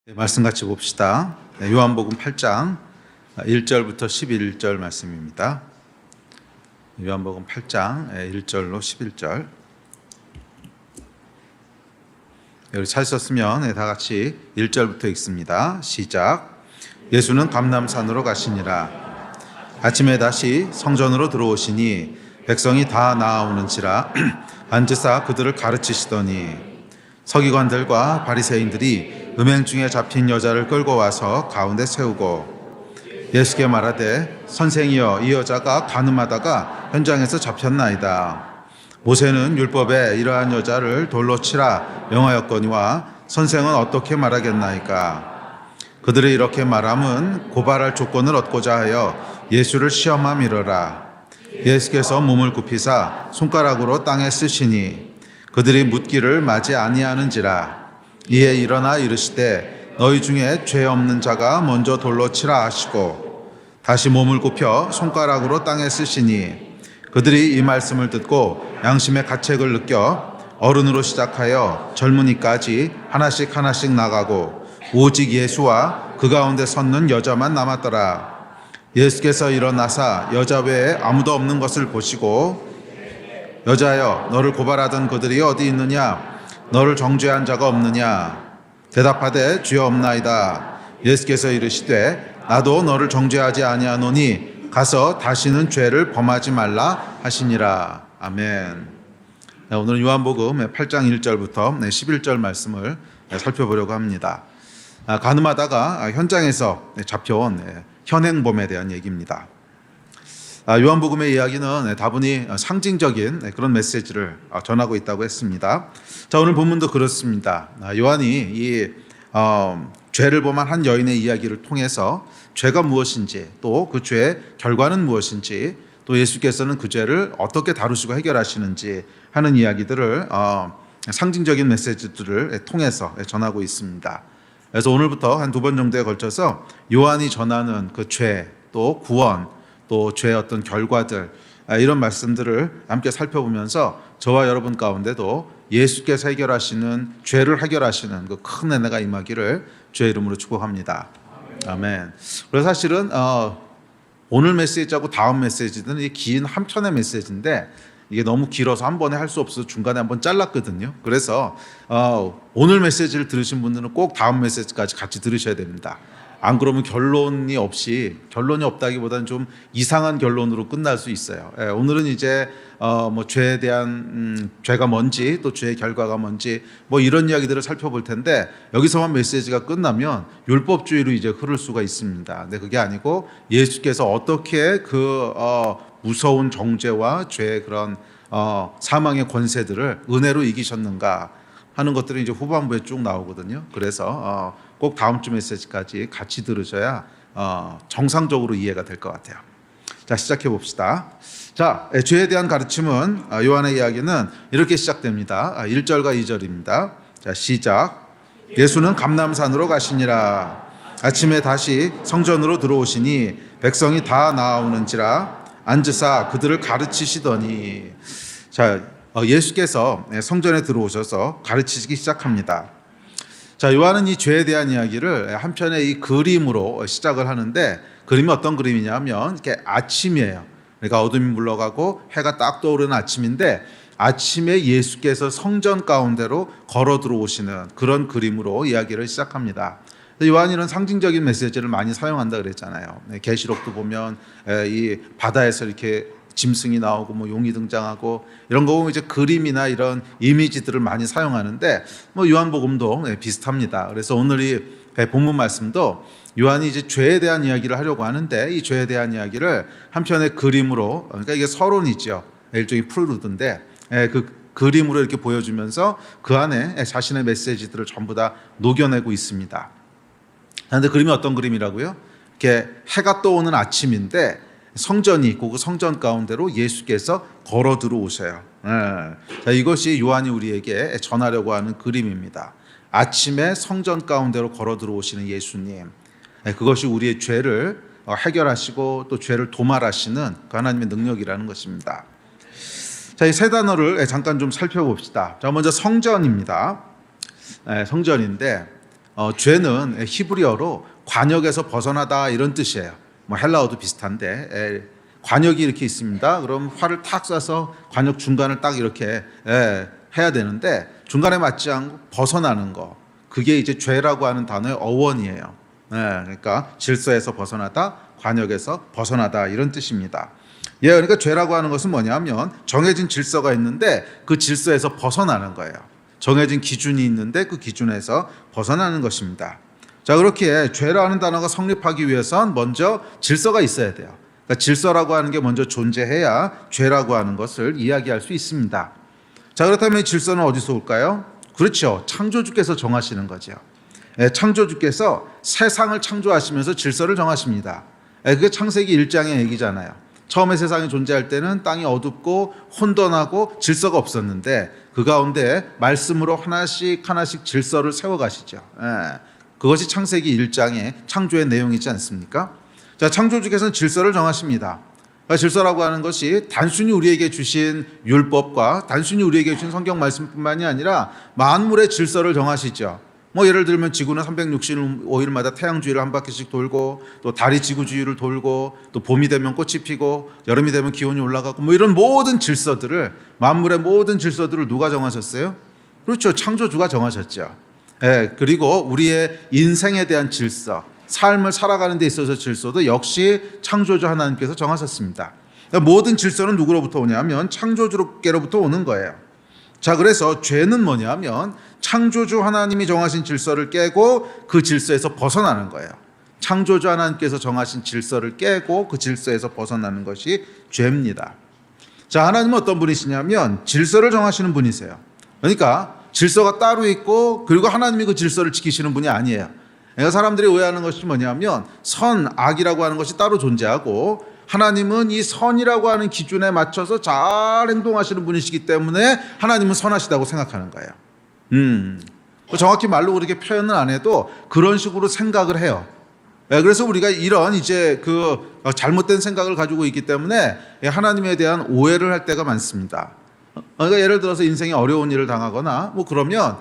말씀 같이 봅시다. 요한복음 8장 1절부터 11절 말씀입니다. 요한복음 8장 1절로 11절. 여기 찾으셨으면 다 같이 1절부터 읽습니다. 시작. 예수는 감람산으로 가시니라. 아침에 다시 성전으로 들어오시니 백성이 다 나아오는지라 앉으사 그들을 가르치시더니 서기관들과 바리새인들이 음행 중에 잡힌 여자를 끌고 와서 가운데 세우고 예수께 말하되 선생이여 이 여자가 간음하다가 현장에서 잡혔나이다. 모세는 율법에 이러한 여자를 돌로 치라 명하였거니와 선생은 어떻게 말하겠나이까. 그들이 이렇게 말함은 고발할 조건을 얻고자 하여 예수를 시험함이러라. 예수께서 몸을 굽히사 손가락으로 땅에 쓰시니 그들이 묻기를 마지 아니하는지라. 이에 일어나 이르시되 너희 중에 죄 없는 자가 먼저 돌로 치라 하시고 다시 몸을 굽혀 손가락으로 땅에 쓰시니 그들이 이 말씀을 듣고 양심의 가책을 느껴 어른으로 시작하여 젊은이까지 하나씩 나가고 오직 예수와 그 가운데 섰는 여자만 남았더라. 예수께서 일어나사 여자 외에 아무도 없는 것을 보시고 여자여 너를 고발하던 그들이 어디 있느냐? 너를 정죄한 자가 없느냐? 대답하되 주여 없나이다. 예수께서 이르시되 나도 너를 정죄하지 아니하노니 가서 다시는 죄를 범하지 말라 하시니라. 아멘. 오늘은 요한복음 8장 1절부터 11절 말씀을 살펴보려고 합니다. 간음하다가 현장에서 잡혀온 현행범에 대한 얘기입니다. 요한복음의 이야기는 다분히 상징적인 그런 메시지를 전하고 있다고 했습니다. 자, 오늘 본문도 그렇습니다. 요한이 이 죄를 범한 한 여인의 이야기를 통해서 죄가 무엇인지 또 그 죄의 결과는 무엇인지 또 예수께서는 그 죄를 어떻게 다루시고 해결하시는지 하는 이야기들을 상징적인 메시지들을 통해서 전하고 있습니다. 그래서 오늘부터 한 두 번 정도에 걸쳐서 요한이 전하는 그 죄 또 구원 또 죄의 어떤 결과들 이런 말씀들을 함께 살펴보면서 저와 여러분 가운데도 예수께서 해결하시는 죄를 해결하시는 그 큰 은혜가 임하기를 주의 이름으로 축복합니다. 아멘. 그래서 사실은 오늘 메시지하고 다음 메시지는 긴 한 편의 메시지인데 이게 너무 길어서 한 번에 할 수 없어서 중간에 한번 잘랐거든요. 그래서 오늘 메시지를 들으신 분들은 꼭 다음 메시지까지 같이 들으셔야 됩니다. 안 그러면 결론이 없다기보다는 좀 이상한 결론으로 끝날 수 있어요. 오늘은 이제 뭐 죄에 대한 죄가 뭔지 또 죄의 결과가 뭔지 뭐 이런 이야기들을 살펴볼 텐데 여기서만 메시지가 끝나면 율법주의로 이제 흐를 수가 있습니다. 근데 그게 아니고 예수께서 어떻게 그 무서운 정죄와 죄의 그런 사망의 권세들을 은혜로 이기셨는가 하는 것들이 이제 후반부에 쭉 나오거든요. 그래서 꼭 다음 주 메시지까지 같이 들으셔야 정상적으로 이해가 될 것 같아요. 자, 시작해 봅시다. 자, 죄에 대한 가르침은 요한의 이야기는 이렇게 시작됩니다. 1절과 2절입니다. 자, 시작. 예수는 감람산으로 가시니라. 아침에 다시 성전으로 들어오시니 백성이 다 나아오는지라 앉으사 그들을 가르치시더니. 자, 예수께서 성전에 들어오셔서 가르치시기 시작합니다. 자, 요한은 이 죄에 대한 이야기를 한편의 이 그림으로 시작을 하는데 그림이 어떤 그림이냐면 이렇게 아침이에요. 그러니까 어둠이 물러가고 해가 딱 떠오르는 아침인데 아침에 예수께서 성전 가운데로 걸어 들어오시는 그런 그림으로 이야기를 시작합니다. 요한이 이런 상징적인 메시지를 많이 사용한다 그랬잖아요. 계시록도 보면 이 바다에서 이렇게 짐승이 나오고 뭐 용이 등장하고 이런 거 보면 이제 그림이나 이런 이미지들을 많이 사용하는데 뭐 요한복음도 비슷합니다. 그래서 오늘 이 본문 말씀도 요한이 이제 죄에 대한 이야기를 하려고 하는데 이 죄에 대한 이야기를 한편의 그림으로, 그러니까 이게 서론이죠. 일종의 프루드인데 그 그림으로 이렇게 보여주면서 그 안에 자신의 메시지들을 전부 다 녹여내고 있습니다. 그런데 그림이 어떤 그림이라고요? 이렇게 해가 떠오는 아침인데 성전이 있고 그 성전 가운데로 예수께서 걸어 들어오셔요. 자, 이것이 요한이 우리에게 전하려고 하는 그림입니다. 아침에 성전 가운데로 걸어 들어오시는 예수님, 그것이 우리의 죄를 해결하시고 또 죄를 도말하시는 그 하나님의 능력이라는 것입니다. 자, 이 세 단어를 잠깐 좀 살펴봅시다. 자, 먼저 성전입니다. 성전인데 죄는 히브리어로 관역에서 벗어나다 이런 뜻이에요. 뭐 헬라어도 비슷한데 관역이 이렇게 있습니다. 그럼 활을 탁 쏴서 관역 중간을 딱 이렇게 해야 되는데 중간에 맞지 않고 벗어나는 거, 그게 이제 죄라고 하는 단어의 어원이에요. 그러니까 질서에서 벗어나다, 관역에서 벗어나다 이런 뜻입니다. 그러니까 죄라고 하는 것은 뭐냐면 정해진 질서가 있는데 그 질서에서 벗어나는 거예요. 정해진 기준이 있는데 그 기준에서 벗어나는 것입니다. 자, 그렇게 죄라는 단어가 성립하기 위해선 먼저 질서가 있어야 돼요. 그러니까 질서라고 하는 게 먼저 존재해야 죄라고 하는 것을 이야기할 수 있습니다. 자, 그렇다면 이 질서는 어디서 올까요? 그렇죠. 창조주께서 정하시는 거죠. 창조주께서 세상을 창조하시면서 질서를 정하십니다. 그게 창세기 1장의 얘기잖아요. 처음에 세상이 존재할 때는 땅이 어둡고 혼돈하고 질서가 없었는데 그 가운데 말씀으로 하나씩 하나씩 질서를 세워가시죠. 그것이 창세기 1장의 창조의 내용이지 않습니까? 자, 창조주께서는 질서를 정하십니다. 그러니까 질서라고 하는 것이 단순히 우리에게 주신 율법과 단순히 우리에게 주신 성경 말씀뿐만이 아니라 만물의 질서를 정하시죠. 뭐 예를 들면 지구는 365일마다 태양 주위를 한 바퀴씩 돌고 또 달이 지구 주위를 돌고 또 봄이 되면 꽃이 피고 여름이 되면 기온이 올라가고 뭐 이런 모든 질서들을, 만물의 모든 질서들을 누가 정하셨어요? 그렇죠. 창조주가 정하셨죠. 그리고 우리의 인생에 대한 질서, 삶을 살아가는 데 있어서 질서도 역시 창조주 하나님께서 정하셨습니다. 모든 질서는 누구로부터 오냐면 창조주께로부터 오는 거예요. 자, 그래서 죄는 뭐냐면 창조주 하나님이 정하신 질서를 깨고 그 질서에서 벗어나는 거예요. 창조주 하나님께서 정하신 질서를 깨고 그 질서에서 벗어나는 것이 죄입니다. 자, 하나님은 어떤 분이시냐면 질서를 정하시는 분이세요. 그러니까 질서가 따로 있고 그리고 하나님이 그 질서를 지키시는 분이 아니에요. 그러니까 사람들이 오해하는 것이 뭐냐면 선, 악이라고 하는 것이 따로 존재하고 하나님은 이 선이라고 하는 기준에 맞춰서 잘 행동하시는 분이시기 때문에 하나님은 선하시다고 생각하는 거예요. 정확히 말로 그렇게 표현은 안 해도 그런 식으로 생각을 해요. 그래서 우리가 이런 이제 그 잘못된 생각을 가지고 있기 때문에 하나님에 대한 오해를 할 때가 많습니다. 그러니까 예를 들어서 인생에 어려운 일을 당하거나 뭐 그러면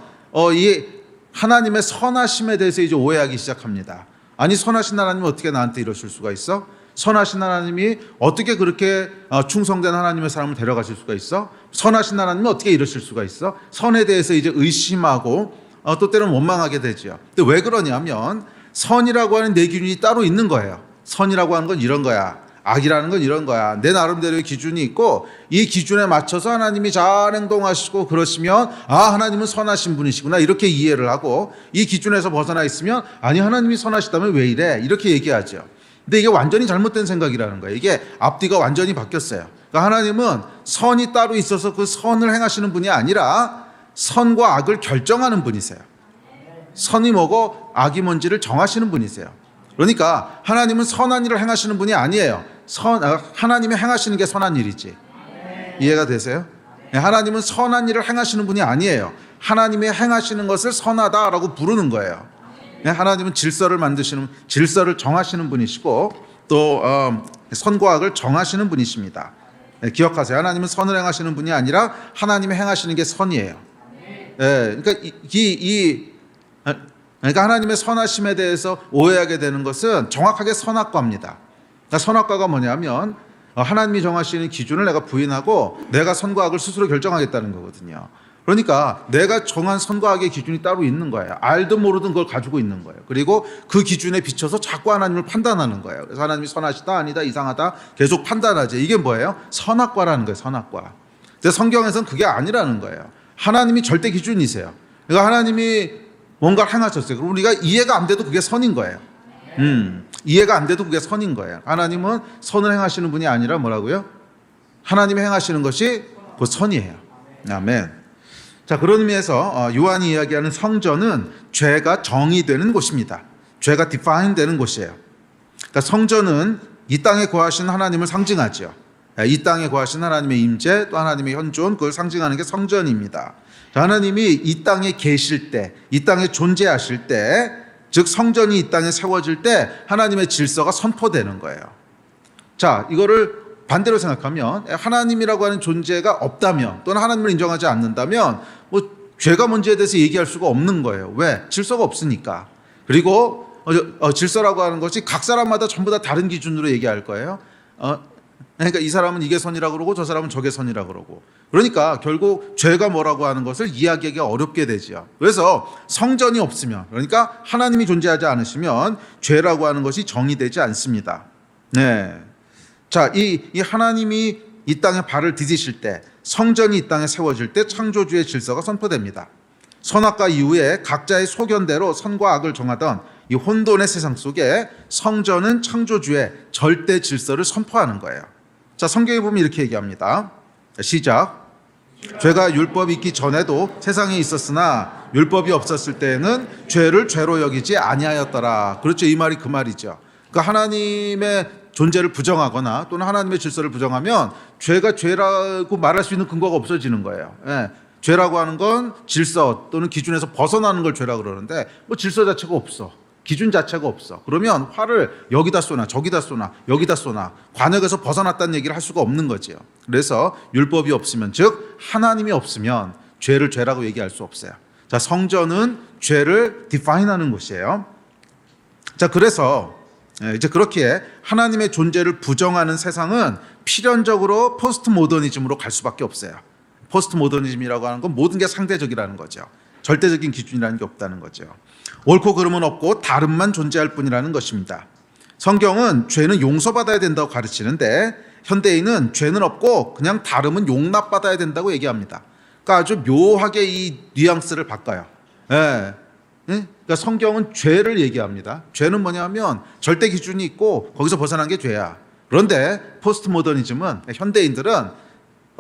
이 하나님의 선하심에 대해서 이제 오해하기 시작합니다. 아니, 선하신 하나님은 어떻게 나한테 이러실 수가 있어? 선하신 하나님이 어떻게 그렇게 충성된 하나님의 사람을 데려가실 수가 있어? 선하신 하나님이 어떻게 이러실 수가 있어? 선에 대해서 이제 의심하고 또 때로는 원망하게 되죠. 근데 왜 그러냐면 선이라고 하는 내 기준이 따로 있는 거예요. 선이라고 하는 건 이런 거야. 악이라는 건 이런 거야. 내 나름대로의 기준이 있고 이 기준에 맞춰서 하나님이 잘 행동하시고 그러시면 하나님은 선하신 분이시구나 이렇게 이해를 하고, 이 기준에서 벗어나 있으면 아니, 하나님이 선하시다면 왜 이래? 이렇게 얘기하죠. 근데 이게 완전히 잘못된 생각이라는 거예요. 이게 앞뒤가 완전히 바뀌었어요. 그러니까 하나님은 선이 따로 있어서 그 선을 행하시는 분이 아니라 선과 악을 결정하는 분이세요. 선이 뭐고 악이 뭔지를 정하시는 분이세요. 그러니까 하나님은 선한 일을 행하시는 분이 아니에요. 하나님이 행하시는 게 선한 일이지. 이해가 되세요? 하나님은 선한 일을 행하시는 분이 아니에요. 하나님이 행하시는 것을 선하다라고 부르는 거예요. 하나님은 질서를 만드시는, 질서를 정하시는 분이시고 또 선과 악을 정하시는 분이십니다. 기억하세요. 하나님은 선을 행하시는 분이 아니라 하나님이 행하시는 게 선이에요. 그러니까 하나님의 선하심에 대해서 오해하게 되는 것은 정확하게 선악과입니다. 그러니까 선악과가 뭐냐면 하나님이 정하시는 기준을 내가 부인하고 내가 선과 악을 스스로 결정하겠다는 거거든요. 그러니까 내가 정한 선과 악의 기준이 따로 있는 거예요. 알든 모르든 그걸 가지고 있는 거예요. 그리고 그 기준에 비춰서 자꾸 하나님을 판단하는 거예요. 그래서 하나님이 선하시다, 아니다, 이상하다 계속 판단하죠. 이게 뭐예요? 선악과라는 거예요. 선악과. 근데 성경에서는 그게 아니라는 거예요. 하나님이 절대 기준이세요. 그러니까 하나님이 뭔가를 행하셨어요. 그럼 우리가 이해가 안 돼도 그게 선인 거예요. 이해가 안 돼도 그게 선인 거예요. 하나님은 선을 행하시는 분이 아니라 뭐라고요? 하나님이 행하시는 것이 그 선이에요. 아멘. 자, 그런 의미에서 요한이 이야기하는 성전은 죄가 정의되는 곳입니다. 죄가 define 되는 곳이에요. 그러니까 성전은 이 땅에 거하신 하나님을 상징하죠. 이 땅에 거하신 하나님의 임재, 또 하나님의 현존, 그걸 상징하는 게 성전입니다. 하나님이 이 땅에 계실 때, 이 땅에 존재하실 때, 즉 성전이 이 땅에 세워질 때 하나님의 질서가 선포되는 거예요. 자, 이거를 반대로 생각하면 하나님이라고 하는 존재가 없다면 또는 하나님을 인정하지 않는다면 뭐 죄가 뭔지에 대해서 얘기할 수가 없는 거예요. 왜? 질서가 없으니까. 그리고 질서라고 하는 것이 각 사람마다 전부 다 다른 기준으로 얘기할 거예요. 그러니까 이 사람은 이게 선이라고 그러고 저 사람은 저게 선이라고 그러고. 그러니까 결국 죄가 뭐라고 하는 것을 이야기하기가 어렵게 되죠. 그래서 성전이 없으면, 그러니까 하나님이 존재하지 않으시면 죄라고 하는 것이 정의되지 않습니다. 네. 자, 이 하나님이 이 땅에 발을 디디실 때, 성전이 이 땅에 세워질 때 창조주의 질서가 선포됩니다. 선악과 이후에 각자의 소견대로 선과 악을 정하던 이 혼돈의 세상 속에 성전은 창조주의 절대 질서를 선포하는 거예요. 자, 성경에 보면 이렇게 얘기합니다. 시작. 죄가 율법이 있기 전에도 세상에 있었으나 율법이 없었을 때에는 죄를 죄로 여기지 아니하였더라. 그렇죠. 이 말이 그 말이죠. 그러니까 하나님의 존재를 부정하거나 또는 하나님의 질서를 부정하면 죄가 죄라고 말할 수 있는 근거가 없어지는 거예요. 예. 죄라고 하는 건 질서 또는 기준에서 벗어나는 걸 죄라고 그러는데 뭐 질서 자체가 없어. 기준 자체가 없어. 그러면 화를 여기다 쏘나 저기다 쏘나 여기다 쏘나 관역에서 벗어났다는 얘기를 할 수가 없는 거죠. 그래서 율법이 없으면, 즉 하나님이 없으면 죄를 죄라고 얘기할 수 없어요. 자, 성전은 죄를 디파인하는 곳이에요. 자, 그래서 이제 그렇게 하나님의 존재를 부정하는 세상은 필연적으로 포스트 모더니즘으로 갈 수밖에 없어요. 포스트 모더니즘이라고 하는 건 모든 게 상대적이라는 거죠. 절대적인 기준이라는 게 없다는 거죠. 옳고 그름은 없고 다름만 존재할 뿐이라는 것입니다. 성경은 죄는 용서받아야 된다고 가르치는데 현대인은 죄는 없고 그냥 다름은 용납받아야 된다고 얘기합니다. 그러니까 아주 묘하게 이 뉘앙스를 바꿔요. 예. 그러니까 성경은 죄를 얘기합니다. 죄는 뭐냐면 절대 기준이 있고 거기서 벗어난 게 죄야. 그런데 포스트 모더니즘은, 현대인들은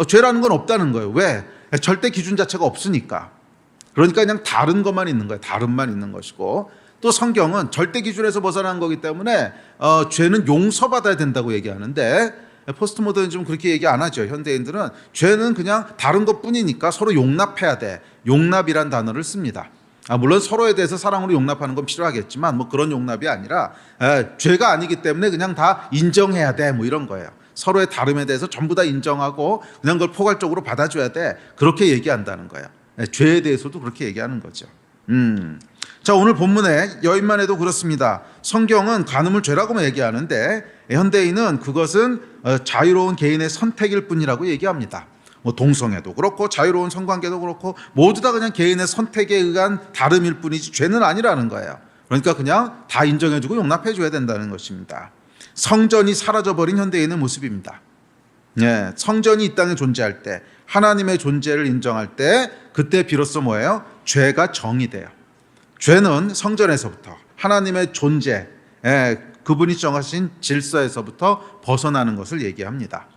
죄라는 건 없다는 거예요. 왜? 절대 기준 자체가 없으니까. 그러니까 그냥 다른 것만 있는 거예요. 다름만 있는 것이고, 또 성경은 절대 기준에서 벗어난 거기 때문에 죄는 용서받아야 된다고 얘기하는데 포스트 모더니즘은 그렇게 얘기 안 하죠. 현대인들은 죄는 그냥 다른 것뿐이니까 서로 용납해야 돼. 용납이란 단어를 씁니다. 물론 서로에 대해서 사랑으로 용납하는 건 필요하겠지만 뭐 그런 용납이 아니라 죄가 아니기 때문에 그냥 다 인정해야 돼, 뭐 이런 거예요. 서로의 다름에 대해서 전부 다 인정하고 그냥 그걸 포괄적으로 받아줘야 돼, 그렇게 얘기한다는 거예요. 죄에 대해서도 그렇게 얘기하는 거죠. 자, 오늘 본문에 여인만 해도 그렇습니다. 성경은 간음을 죄라고만 얘기하는데 현대인은 그것은 자유로운 개인의 선택일 뿐이라고 얘기합니다. 뭐 동성애도 그렇고 자유로운 성관계도 그렇고 모두 다 그냥 개인의 선택에 의한 다름일 뿐이지 죄는 아니라는 거예요. 그러니까 그냥 다 인정해주고 용납해줘야 된다는 것입니다. 성전이 사라져버린 현대인의 모습입니다. 예, 성전이 이 땅에 존재할 때, 하나님의 존재를 인정할 때, 그때 비로소 뭐예요? 죄가 정의돼요. 죄는 성전에서부터 하나님의 존재, 그분이 정하신 질서에서부터 벗어나는 것을 얘기합니다.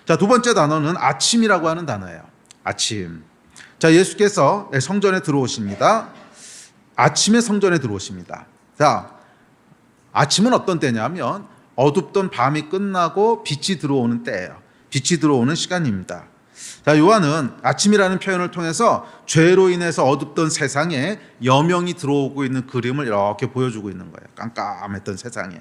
자, 두 번째 단어는 아침이라고 하는 단어예요. 아침. 자, 예수께서 성전에 들어오십니다. 아침에 성전에 들어오십니다. 자, 아침은 어떤 때냐면 어둡던 밤이 끝나고 빛이 들어오는 때예요. 빛이 들어오는 시간입니다. 자, 요한은 아침이라는 표현을 통해서 죄로 인해서 어둡던 세상에 여명이 들어오고 있는 그림을 이렇게 보여주고 있는 거예요. 깜깜했던 세상에.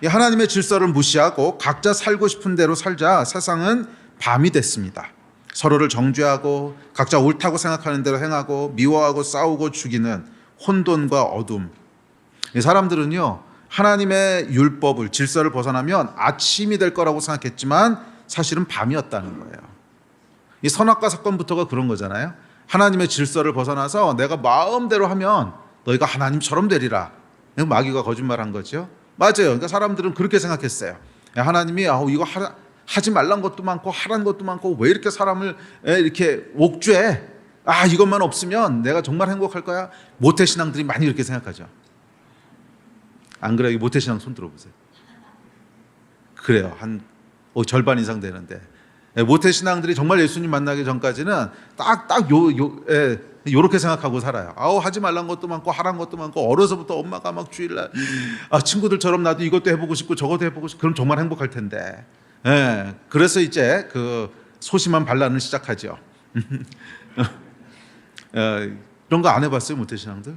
하나님의 질서를 무시하고 각자 살고 싶은 대로 살자 세상은 밤이 됐습니다. 서로를 정죄하고 각자 옳다고 생각하는 대로 행하고 미워하고 싸우고 죽이는 혼돈과 어둠. 이 사람들은요, 하나님의 율법을, 질서를 벗어나면 아침이 될 거라고 생각했지만 사실은 밤이었다는 거예요. 이 선악과 사건부터가 그런 거잖아요. 하나님의 질서를 벗어나서 내가 마음대로 하면 너희가 하나님처럼 되리라. 마귀가 거짓말한 거죠. 맞아요. 그러니까 사람들은 그렇게 생각했어요. 하나님이 이거 하지 말란 것도 많고 하란 것도 많고 왜 이렇게 사람을 이렇게 옥죄해? 이것만 없으면 내가 정말 행복할 거야. 모태신앙들이 많이 이렇게 생각하죠. 안 그래요? 모태신앙 손 들어보세요. 그래요. 한 절반 이상 되는데, 모태신앙들이 정말 예수님 만나기 전까지는 요렇게 생각하고 살아요. 하지 말란 것도 많고 하란 것도 많고, 어려서부터 엄마가 막 주일날 친구들처럼 나도 이것도 해보고 싶고 저것도 해보고 싶고, 그럼 정말 행복할 텐데. 그래서 이제 그 소심한 반란을 시작하죠. 이런 거 안 해봤어요, 모태신앙들?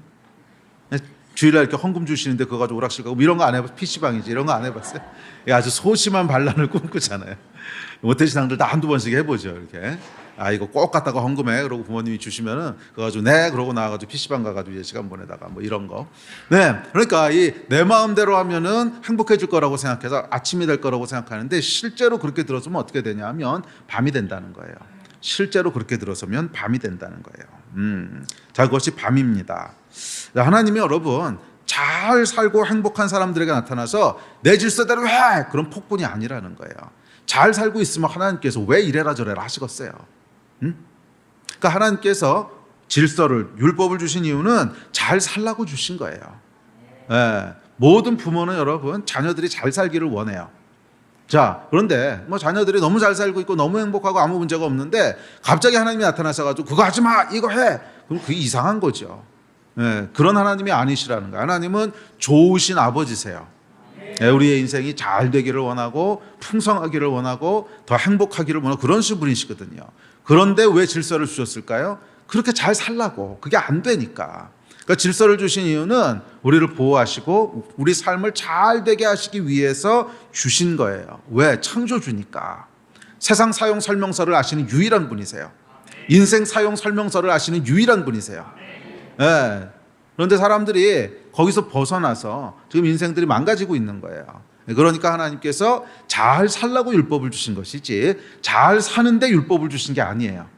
주일날 이렇게 헌금 주시는데 그거 가지고 오락실 가고 이런 거 안 해봤어요? PC방이지 이런 거 안 해봤어요? 아주 소심한 반란을 꿈꾸잖아요. 모태신앙들 다 한두 번씩 해보죠. 이렇게 이거 꼭 갖다가 헌금해 그러고 부모님이 주시면은 그거 가지고 네 그러고 나와가지고 PC방 가가지고 이제 시간 보내다가 뭐 이런 거. 네, 그러니까 이 내 마음대로 하면은 행복해질 거라고 생각해서 아침이 될 거라고 생각하는데 실제로 그렇게 들어서면 어떻게 되냐면 밤이 된다는 거예요. 실제로 그렇게 들어서면 밤이 된다는 거예요. 자, 그것이 밤입니다. 하나님이 여러분 잘 살고 행복한 사람들에게 나타나서 내 질서대로 해 그런 폭군이 아니라는 거예요. 잘 살고 있으면 하나님께서 왜 이래라 저래라 하시겠어요? 그러니까 하나님께서 질서를 율법을 주신 이유는 잘 살라고 주신 거예요. 예, 모든 부모는 여러분 자녀들이 잘 살기를 원해요. 자, 그런데 뭐 자녀들이 너무 잘 살고 있고 너무 행복하고 아무 문제가 없는데 갑자기 하나님이 나타나서 가지고 그거 하지 마 이거 해 그럼 그게 이상한 거죠. 예, 그런 하나님이 아니시라는 거예요. 하나님은 좋으신 아버지세요. 예, 우리의 인생이 잘 되기를 원하고 풍성하기를 원하고 더 행복하기를 원하고 그런 분이시거든요. 그런데 왜 질서를 주셨을까요? 그렇게 잘 살라고. 그게 안 되니까. 그러니까 질서를 주신 이유는 우리를 보호하시고 우리 삶을 잘 되게 하시기 위해서 주신 거예요. 왜? 창조주니까. 세상 사용 설명서를 아시는 유일한 분이세요. 인생 사용 설명서를 아시는 유일한 분이세요. 예. 그런데 사람들이 거기서 벗어나서 지금 인생들이 망가지고 있는 거예요. 그러니까 하나님께서 잘 살라고 율법을 주신 것이지 잘 사는데 율법을 주신 게 아니에요.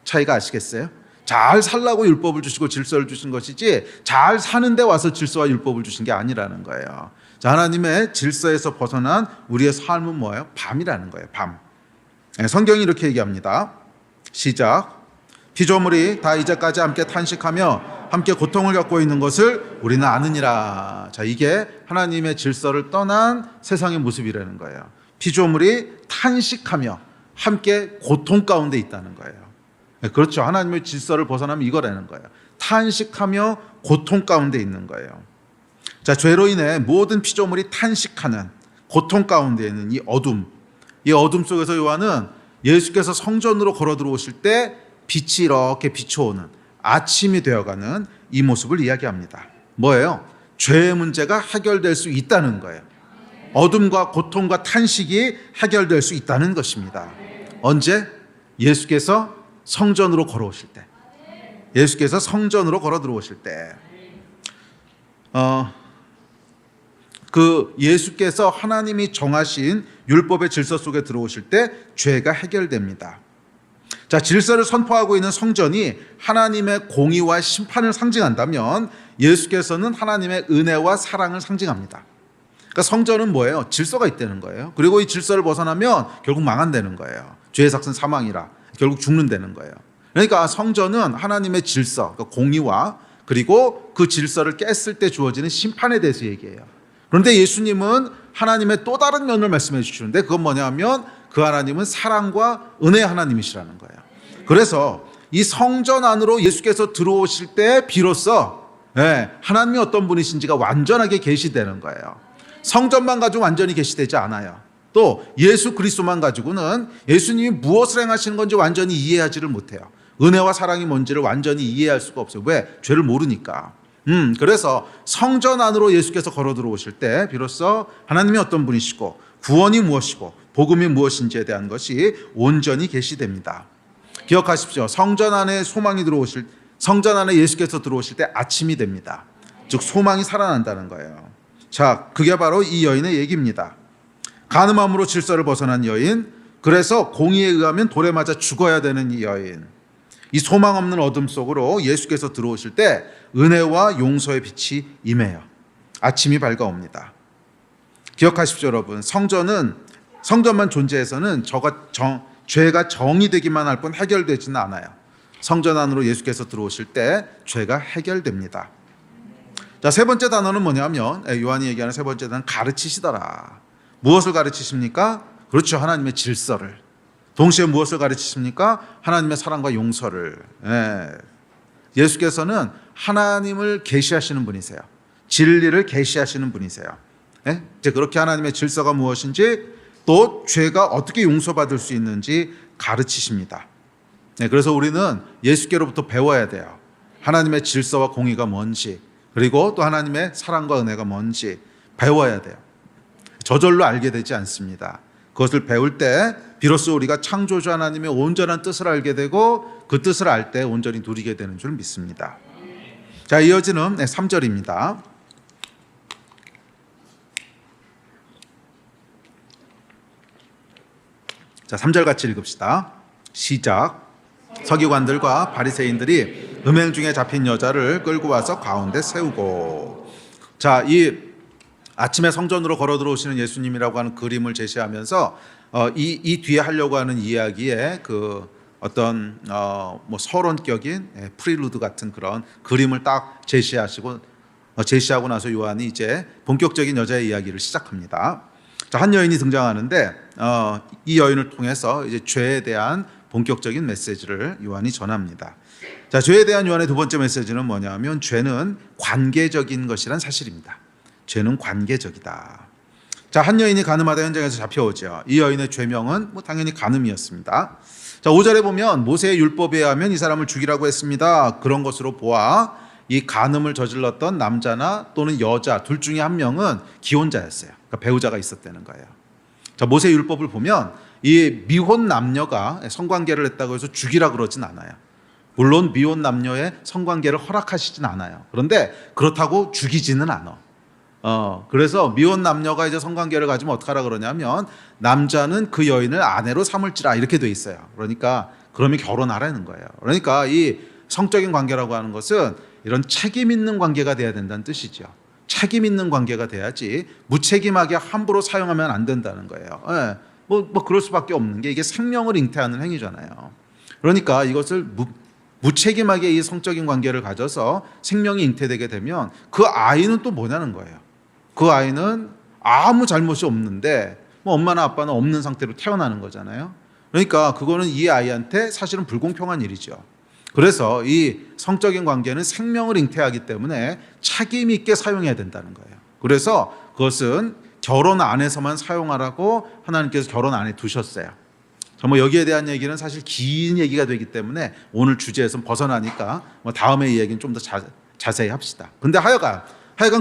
차이가 아시겠어요? 잘 살라고 율법을 주시고 질서를 주신 것이지 잘 사는데 와서 질서와 율법을 주신 게 아니라는 거예요. 자, 하나님의 질서에서 벗어난 우리의 삶은 뭐예요? 밤이라는 거예요. 밤. 성경이 이렇게 얘기합니다. 시작. 피조물이 다 이제까지 함께 탄식하며 함께 고통을 겪고 있는 것을 우리는 아느니라. 자, 이게 하나님의 질서를 떠난 세상의 모습이라는 거예요. 피조물이 탄식하며 함께 고통 가운데 있다는 거예요. 그렇죠. 하나님의 질서를 벗어나면 이거라는 거예요. 탄식하며 고통 가운데 있는 거예요. 자, 죄로 인해 모든 피조물이 탄식하는 고통 가운데 있는 이 어둠 속에서 요한은 예수께서 성전으로 걸어 들어오실 때 빛이 이렇게 비춰오는 아침이 되어가는 이 모습을 이야기합니다. 뭐예요? 죄의 문제가 해결될 수 있다는 거예요. 어둠과 고통과 탄식이 해결될 수 있다는 것입니다. 언제? 예수께서 성전으로 걸어오실 때. 예수께서 성전으로 걸어 들어오실 때. 그 예수께서 하나님이 정하신 율법의 질서 속에 들어오실 때 죄가 해결됩니다. 자, 질서를 선포하고 있는 성전이 하나님의 공의와 심판을 상징한다면 예수께서는 하나님의 은혜와 사랑을 상징합니다. 그러니까 성전은 뭐예요? 질서가 있다는 거예요. 그리고 이 질서를 벗어나면 결국 망한다는 거예요. 죄의 삭은 사망이라 결국 죽는다는 거예요. 그러니까 성전은 하나님의 질서, 그러니까 공의와 그리고 그 질서를 깼을 때 주어지는 심판에 대해서 얘기해요. 그런데 예수님은 하나님의 또 다른 면을 말씀해 주시는데 그건 뭐냐면 그 하나님은 사랑과 은혜의 하나님이시라는 거예요. 그래서 이 성전 안으로 예수께서 들어오실 때 비로소 하나님이 어떤 분이신지가 완전하게 계시되는 거예요. 성전만 가지고 완전히 계시되지 않아요. 또 예수 그리스도만 가지고는 예수님이 무엇을 행하시는 건지 완전히 이해하지를 못해요. 은혜와 사랑이 뭔지를 완전히 이해할 수가 없어요. 왜? 죄를 모르니까. 그래서 성전 안으로 예수께서 걸어 들어오실 때 비로소 하나님이 어떤 분이시고 구원이 무엇이고 복음이 무엇인지에 대한 것이 온전히 계시됩니다. 기억하십시오. 성전 안에 성전 안에 예수께서 들어오실 때 아침이 됩니다. 즉 소망이 살아난다는 거예요. 자, 그게 바로 이 여인의 얘기입니다. 간음함으로 질서를 벗어난 여인, 그래서 공의에 의하면 돌에 맞아 죽어야 되는 이 여인, 이 소망 없는 어둠 속으로 예수께서 들어오실 때 은혜와 용서의 빛이 임해요. 아침이 밝아옵니다. 기억하십시오, 여러분. 성전만 존재해서는 죄가 정의되기만 할 뿐 해결되지는 않아요. 성전 안으로 예수께서 들어오실 때 죄가 해결됩니다. 자, 세 번째 단어는 뭐냐면 요한이 얘기하는 세 번째 단어는 가르치시더라. 무엇을 가르치십니까? 그렇죠. 하나님의 질서를. 동시에 무엇을 가르치십니까? 하나님의 사랑과 용서를. 예수께서는 하나님을 계시하시는 분이세요. 진리를 계시하시는 분이세요. 이제 그렇게 하나님의 질서가 무엇인지 또 죄가 어떻게 용서받을 수 있는지 가르치십니다. 그래서 우리는 예수께로부터 배워야 돼요. 하나님의 질서와 공의가 뭔지, 그리고 또 하나님의 사랑과 은혜가 뭔지 배워야 돼요. 저절로 알게 되지 않습니다. 그것을 배울 때 비로소 우리가 창조주 하나님의 온전한 뜻을 알게 되고 그 뜻을 알 때 온전히 누리게 되는 줄 믿습니다. 자, 이어지는 3절입니다. 자, 3절 같이 읽읍시다. 시작. 서기관들과 바리새인들이 음행 중에 잡힌 여자를 끌고 와서 가운데 세우고. 자, 이 아침에 성전으로 걸어 들어오시는 예수님이라고 하는 그림을 제시하면서 이 뒤에 하려고 하는 이야기에 그 어떤 뭐 서론격인 프리루드 같은 그런 그림을 딱 제시하고 나서 요한이 이제 본격적인 여자의 이야기를 시작합니다. 자, 한 여인이 등장하는데 이 여인을 통해서 이제 죄에 대한 본격적인 메시지를 요한이 전합니다. 자, 죄에 대한 요한의 두 번째 메시지는 뭐냐면 죄는 관계적인 것이란 사실입니다. 죄는 관계적이다. 자, 한 여인이 간음하다 현장에서 잡혀오죠. 이 여인의 죄명은 뭐 당연히 간음이었습니다. 자, 5절에 보면 모세의 율법에 의하면 이 사람을 죽이라고 했습니다. 그런 것으로 보아 이 간음을 저질렀던 남자나 또는 여자 둘 중에 한 명은 기혼자였어요. 그러니까 배우자가 있었다는 거예요. 자, 모세 율법을 보면 이 미혼 남녀가 성관계를 했다고 해서 죽이라 그러진 않아요. 물론 미혼 남녀의 성관계를 허락하시진 않아요. 그런데 그렇다고 죽이지는 않아. 그래서 미혼 남녀가 이제 성관계를 가지면 어떡하라 그러냐면 남자는 그 여인을 아내로 삼을지라 이렇게 돼 있어요. 그러니까 그러면 결혼하라는 거예요. 그러니까 이 성적인 관계라고 하는 것은 이런 책임 있는 관계가 돼야 된다는 뜻이죠. 책임 있는 관계가 돼야지 무책임하게 함부로 사용하면 안 된다는 거예요. 예. 뭐 그럴 수밖에 없는 게 이게 생명을 잉태하는 행위잖아요. 그러니까 이것을 무책임하게 이 성적인 관계를 가져서 생명이 잉태되게 되면 그 아이는 또 뭐냐는 거예요. 그 아이는 아무 잘못이 없는데 뭐 엄마나 아빠는 없는 상태로 태어나는 거잖아요. 그러니까 그거는 이 아이한테 사실은 불공평한 일이죠. 그래서 이 성적인 관계는 생명을 잉태하기 때문에 책임 있게 사용해야 된다는 거예요. 그래서 그것은 결혼 안에서만 사용하라고 하나님께서 결혼 안에 두셨어요. 뭐 여기에 대한 얘기는 사실 긴 얘기가 되기 때문에 오늘 주제에서 벗어나니까 뭐 다음에 이 얘기는 좀 더 자세히 합시다. 근데 하여간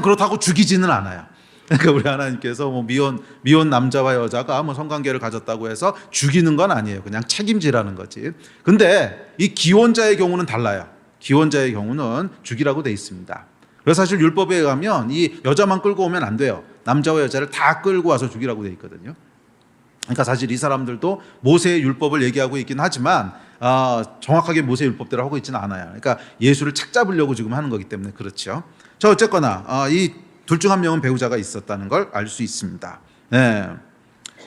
그렇다고 죽이지는 않아요. 그러니까 우리 하나님께서 뭐 미혼 남자와 여자가 뭐 성관계를 가졌다고 해서 죽이는 건 아니에요. 그냥 책임지라는 거지. 근데 이 기혼자의 경우는 달라요. 기혼자의 경우는 죽이라고 돼 있습니다. 그래서 사실 율법에 의하면 이 여자만 끌고 오면 안 돼요. 남자와 여자를 다 끌고 와서 죽이라고 돼 있거든요. 그러니까 사실 이 사람들도 모세의 율법을 얘기하고 있긴 하지만 정확하게 모세의 율법대로 하고 있지는 않아요. 그러니까 예수를 착잡으려고 지금 하는 거기 때문에 그렇죠. 자, 어쨌거나 이 둘 중 한 명은 배우자가 있었다는 걸 알 수 있습니다. 네.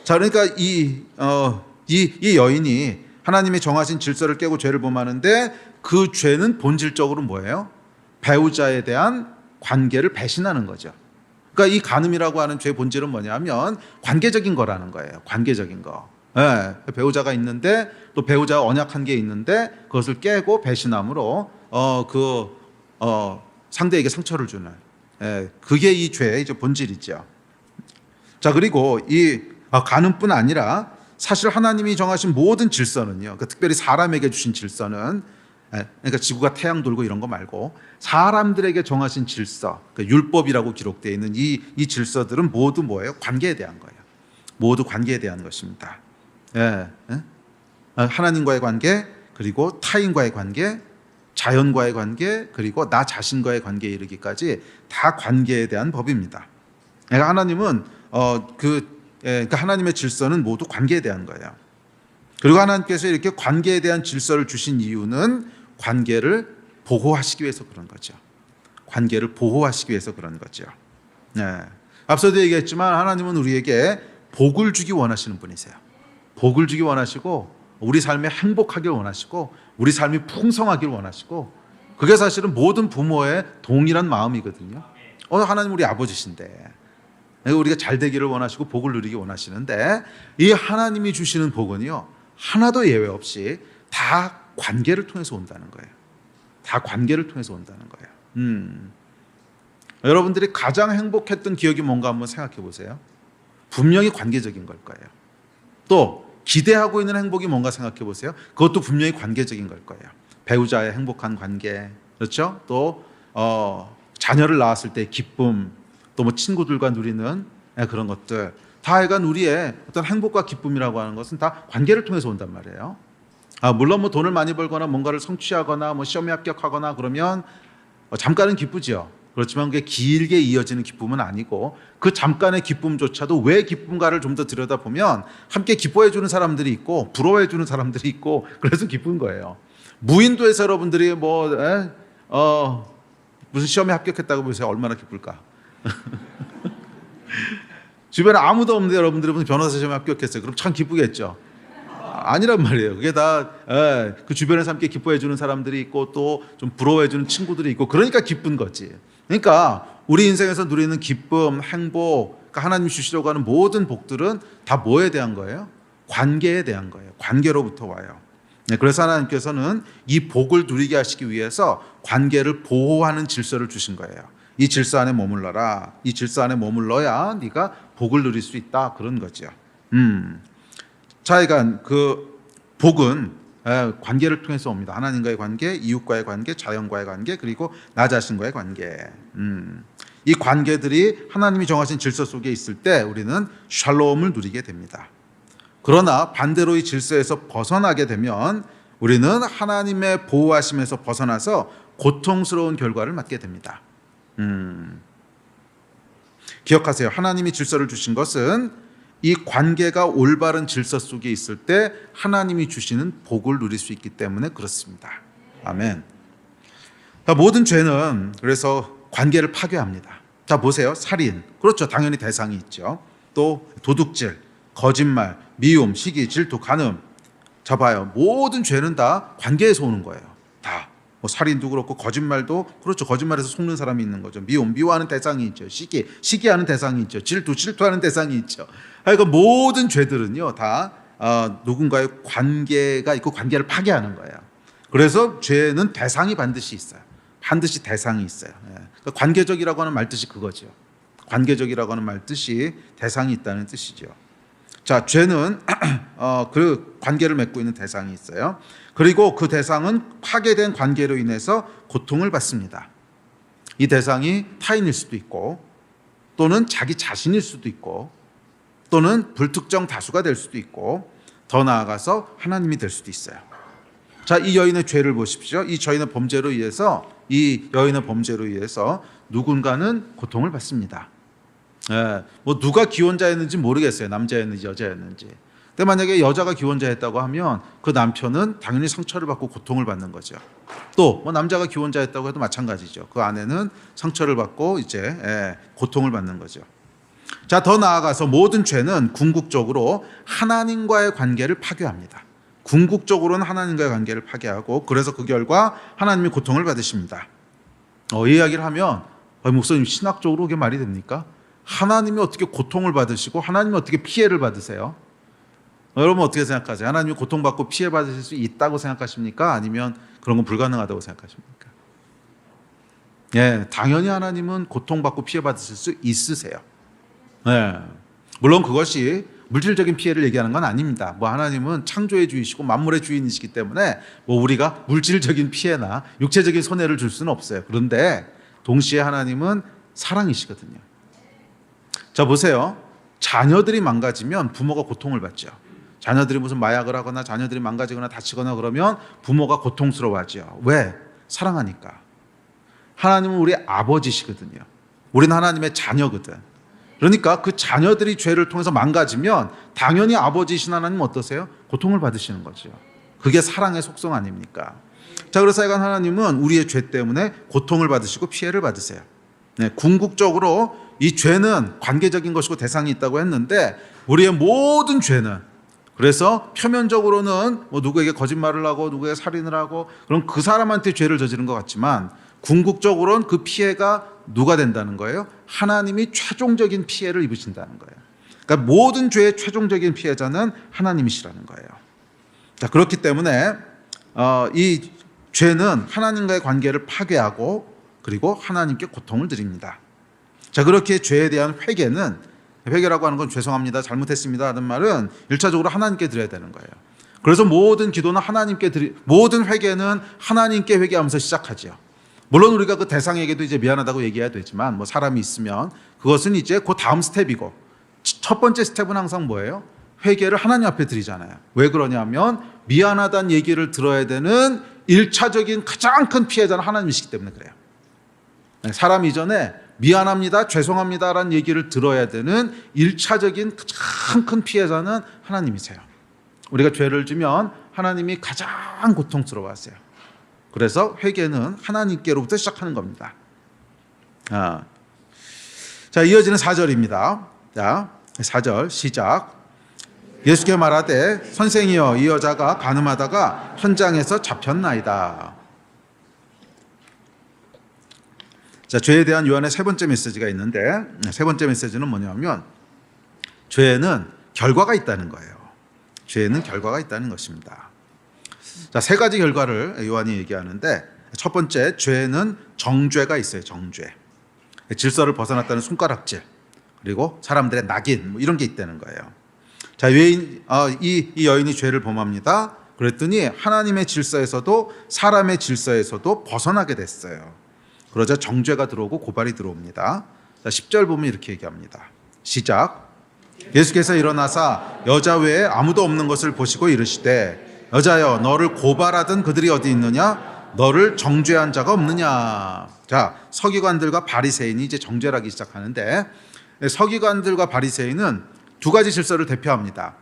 자, 그러니까 이 여인이 하나님이 정하신 질서를 깨고 죄를 범하는데 그 죄는 본질적으로 뭐예요? 배우자에 대한 관계를 배신하는 거죠. 그러니까 이 간음이라고 하는 죄의 본질은 뭐냐면 관계적인 거라는 거예요. 관계적인 거. 네. 배우자가 있는데 또 배우자가 언약한 게 있는데 그것을 깨고 배신함으로 상대에게 상처를 주는. 그게 이 죄의 이제 본질이죠. 자, 그리고 이 간음뿐 아니라 사실 하나님이 정하신 모든 질서는요. 그러니까 특별히 사람에게 주신 질서는 그러니까 지구가 태양 돌고 이런 거 말고 사람들에게 정하신 질서, 그러니까 율법이라고 기록되어 있는 이 질서들은 모두 뭐예요? 관계에 대한 거예요. 모두 관계에 대한 것입니다. 하나님과의 관계, 그리고 타인과의 관계, 자연과의 관계, 그리고 나 자신과의 관계에 이르기까지 다 관계에 대한 법입니다. 그러니까 하나님은 그러니까 하나님의 질서는 모두 관계에 대한 거예요. 그리고 하나님께서 이렇게 관계에 대한 질서를 주신 이유는 관계를 보호하시기 위해서 그런 거죠. 관계를 보호하시기 위해서 그런 거죠. 앞서도 얘기했지만 하나님은 우리에게 복을 주기 원하시는 분이세요. 복을 주기 원하시고 우리 삶에 행복하길 원하시고 우리 삶이 풍성하길 원하시고 그게 사실은 모든 부모의 동일한 마음이거든요. 하나님 우리 아버지신데 우리가 잘 되기를 원하시고 복을 누리기 원하시는데 이 하나님이 주시는 복은요 하나도 예외 없이 다 관계를 통해서 온다는 거예요. 다 관계를 통해서 온다는 거예요. 여러분들이 가장 행복했던 기억이 뭔가 한번 생각해 보세요. 분명히 관계적인 걸 거예요. 또 기대하고 있는 행복이 뭔가 생각해 보세요. 그것도 분명히 관계적인 걸 거예요. 배우자의 행복한 관계, 그렇죠? 또 자녀를 낳았을 때 기쁨, 또 뭐 친구들과 누리는 그런 것들, 다 하여간 우리의 어떤 행복과 기쁨이라고 하는 것은 다 관계를 통해서 온단 말이에요. 물론 뭐 돈을 많이 벌거나 뭔가를 성취하거나 뭐 시험에 합격하거나 그러면 잠깐은 기쁘죠. 그렇지만 그게 길게 이어지는 기쁨은 아니고, 그 잠깐의 기쁨조차도 왜 기쁜가를 좀 더 들여다보면 함께 기뻐해 주는 사람들이 있고 부러워해 주는 사람들이 있고, 그래서 기쁜 거예요. 무인도에서 여러분들이 무슨 시험에 합격했다고 보세요. 얼마나 기쁠까? 주변에 아무도 없는데 여러분들이 무슨 변호사 시험에 합격했어요. 그럼 참 기쁘겠죠. 아니란 말이에요. 그게 다 그 주변에서 함께 기뻐해 주는 사람들이 있고 또 좀 부러워해 주는 친구들이 있고, 그러니까 기쁜 거지. 그러니까 우리 인생에서 누리는 기쁨, 행복, 그러니까 하나님이 주시려고 하는 모든 복들은 다 뭐에 대한 거예요? 관계에 대한 거예요. 관계로부터 와요. 그래서 하나님께서는 이 복을 누리게 하시기 위해서 관계를 보호하는 질서를 주신 거예요. 이 질서 안에 머물러라. 이 질서 안에 머물러야 네가 복을 누릴 수 있다. 그런 거죠. 자, 그러니까 그 복은 관계를 통해서 옵니다. 하나님과의 관계, 이웃과의 관계, 자연과의 관계, 그리고 나 자신과의 관계. 이 관계들이 하나님이 정하신 질서 속에 있을 때 우리는 샬롬을 누리게 됩니다. 그러나 반대로 이 질서에서 벗어나게 되면 우리는 하나님의 보호하심에서 벗어나서 고통스러운 결과를 맞게 됩니다. 기억하세요. 하나님이 질서를 주신 것은 이 관계가 올바른 질서 속에 있을 때 하나님이 주시는 복을 누릴 수 있기 때문에 그렇습니다. 아멘. 모든 죄는 그래서 관계를 파괴합니다. 자, 보세요. 살인. 그렇죠. 당연히 대상이 있죠. 또 도둑질, 거짓말, 미움, 시기, 질투, 간음. 자, 봐요. 모든 죄는 다 관계에서 오는 거예요. 다. 뭐 살인도 그렇고 거짓말도 그렇죠. 거짓말에서 속는 사람이 있는 거죠. 미워하는 대상이 있죠. 시기하는 대상이 있죠. 질투하는 대상이 있죠. 그러니까 모든 죄들은요 다 누군가의 관계가 있고 관계를 파괴하는 거예요. 그래서 죄는 대상이 반드시 있어요. 반드시 대상이 있어요. 그러니까 관계적이라고 하는 말 뜻이 그거죠. 관계적이라고 하는 말 뜻이 대상이 있다는 뜻이죠. 자, 죄는 그 관계를 맺고 있는 대상이 있어요. 그리고 그 대상은 파괴된 관계로 인해서 고통을 받습니다. 이 대상이 타인일 수도 있고 또는 자기 자신일 수도 있고 또는 불특정 다수가 될 수도 있고 더 나아가서 하나님이 될 수도 있어요. 자, 이 여인의 죄를 보십시오. 이 여인의 범죄로 인해서 누군가는 고통을 받습니다. 뭐 누가 기혼자였는지 모르겠어요. 남자였는지 여자였는지. 근데 만약에 여자가 기혼자였다고 하면 그 남편은 당연히 상처를 받고 고통을 받는 거죠. 또 뭐 남자가 기혼자였다고 해도 마찬가지죠. 그 아내는 상처를 받고 이제 고통을 받는 거죠. 자, 더 나아가서 모든 죄는 궁극적으로 하나님과의 관계를 파괴합니다. 궁극적으로는 하나님과의 관계를 파괴하고, 그래서 그 결과 하나님이 고통을 받으십니다. 이 이야기를 하면 목사님 신학적으로 그게 말이 됩니까? 하나님이 어떻게 고통을 받으시고 하나님이 어떻게 피해를 받으세요? 여러분 어떻게 생각하세요? 하나님이 고통받고 피해 받으실 수 있다고 생각하십니까? 아니면 그런 건 불가능하다고 생각하십니까? 당연히 하나님은 고통받고 피해 받으실 수 있으세요. 물론 그것이 물질적인 피해를 얘기하는 건 아닙니다. 뭐 하나님은 창조의 주이시고 만물의 주인이시기 때문에 뭐 우리가 물질적인 피해나 육체적인 손해를 줄 수는 없어요. 그런데 동시에 하나님은 사랑이시거든요. 자, 보세요. 자녀들이 망가지면 부모가 고통을 받죠. 자녀들이 무슨 마약을 하거나 자녀들이 망가지거나 다치거나 그러면 부모가 고통스러워하죠. 왜? 사랑하니까. 하나님은 우리 아버지시거든요. 우리는 하나님의 자녀거든. 그러니까 그 자녀들이 죄를 통해서 망가지면 당연히 아버지이신 하나님은 어떠세요? 고통을 받으시는 거죠. 그게 사랑의 속성 아닙니까? 자, 그래서 하나님은 우리의 죄 때문에 고통을 받으시고 피해를 받으세요. 궁극적으로 이 죄는 관계적인 것이고 대상이 있다고 했는데 우리의 모든 죄는, 그래서 표면적으로는 뭐 누구에게 거짓말을 하고 누구에게 살인을 하고 그럼 그 사람한테 죄를 저지른 것 같지만 궁극적으로는 그 피해가 누가 된다는 거예요? 하나님이 최종적인 피해를 입으신다는 거예요. 그러니까 모든 죄의 최종적인 피해자는 하나님이시라는 거예요. 자, 그렇기 때문에 이 죄는 하나님과의 관계를 파괴하고 그리고 하나님께 고통을 드립니다. 자, 그렇게 죄에 대한 회개라고 하는 건 죄송합니다, 잘못했습니다 하는 말은 1차적으로 하나님께 드려야 되는 거예요. 그래서 모든 기도는 모든 회개는 하나님께 회개하면서 시작하죠. 물론 우리가 그 대상에게도 이제 미안하다고 얘기해야 되지만 뭐 사람이 있으면 그것은 이제 그 다음 스텝이고, 첫 번째 스텝은 항상 뭐예요? 회개를 하나님 앞에 드리잖아요. 왜 그러냐면 미안하다는 얘기를 들어야 되는 1차적인 가장 큰 피해자는 하나님이시기 때문에 그래요. 사람 이전에 미안합니다, 죄송합니다라는 얘기를 들어야 되는 1차적인 가장 큰 피해자는 하나님이세요. 우리가 죄를 지면 하나님이 가장 고통스러워하세요. 그래서 회개는 하나님께로부터 시작하는 겁니다. 자, 이어지는 4절입니다. 자, 4절 시작. 예수께 말하되 선생이여, 이 여자가 간음하다가 현장에서 잡혔나이다. 자, 죄에 대한 요한의 세 번째 메시지가 있는데, 세 번째 메시지는 뭐냐면 죄에는 결과가 있다는 거예요. 죄에는 결과가 있다는 것입니다. 자, 세 가지 결과를 요한이 얘기하는데, 첫 번째, 죄에는 정죄가 있어요. 정죄. 질서를 벗어났다는 손가락질, 그리고 사람들의 낙인, 뭐 이런 게 있다는 거예요. 자, 이 여인이 죄를 범합니다. 그랬더니 하나님의 질서에서도 사람의 질서에서도 벗어나게 됐어요. 그러자 정죄가 들어오고 고발이 들어옵니다. 자, 10절 보면 이렇게 얘기합니다. 시작. 예수께서 일어나사 여자 외에 아무도 없는 것을 보시고 이르시되 여자여, 너를 고발하던 그들이 어디 있느냐? 너를 정죄한 자가 없느냐? 자, 서기관들과 바리새인이 이제 정죄를 하기 시작하는데, 서기관들과 바리새인은 두 가지 질서를 대표합니다.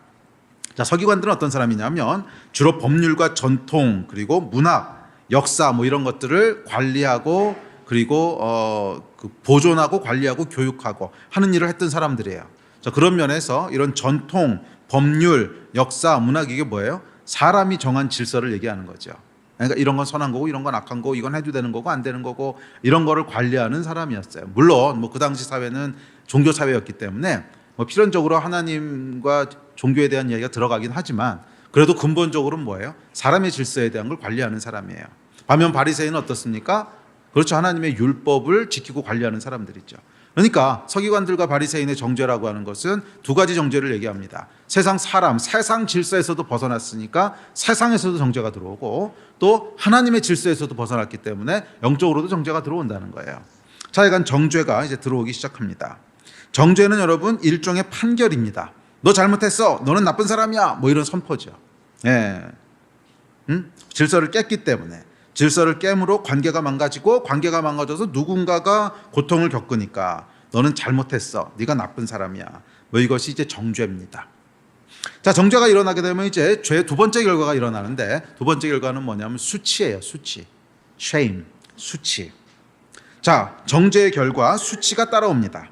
자, 서기관들은 어떤 사람이냐면 주로 법률과 전통, 그리고 문학, 역사 뭐 이런 것들을 관리하고, 그리고 보존하고 관리하고 교육하고 하는 일을 했던 사람들이에요. 자, 그런 면에서 이런 전통, 법률, 역사, 문학, 이게 뭐예요? 사람이 정한 질서를 얘기하는 거죠. 그러니까 이런 건 선한 거고 이런 건 악한 거고, 이건 해도 되는 거고 안 되는 거고, 이런 거를 관리하는 사람이었어요. 물론 뭐 그 당시 사회는 종교 사회였기 때문에 뭐 필연적으로 하나님과 종교에 대한 이야기가 들어가긴 하지만, 그래도 근본적으로는 뭐예요? 사람의 질서에 대한 걸 관리하는 사람이에요. 반면 바리새인은 어떻습니까? 그렇죠. 하나님의 율법을 지키고 관리하는 사람들이죠. 그러니까 서기관들과 바리새인의 정죄라고 하는 것은 두 가지 정죄를 얘기합니다. 세상 사람, 세상 질서에서도 벗어났으니까 세상에서도 정죄가 들어오고, 또 하나님의 질서에서도 벗어났기 때문에 영적으로도 정죄가 들어온다는 거예요. 자, 약간 정죄가 이제 들어오기 시작합니다. 정죄는 여러분 일종의 판결입니다. 너 잘못했어, 너는 나쁜 사람이야, 뭐 이런 선포죠. 예. 질서를 깼기 때문에, 질서를 깨므로 관계가 망가지고, 관계가 망가져서 누군가가 고통을 겪으니까 너는 잘못했어, 네가 나쁜 사람이야, 뭐 이것이 이제 정죄입니다. 자, 정죄가 일어나게 되면 이제 죄의 두 번째 결과가 일어나는데, 두 번째 결과는 뭐냐면 수치예요. 수치, shame, 수치. 자, 정죄의 결과 수치가 따라옵니다.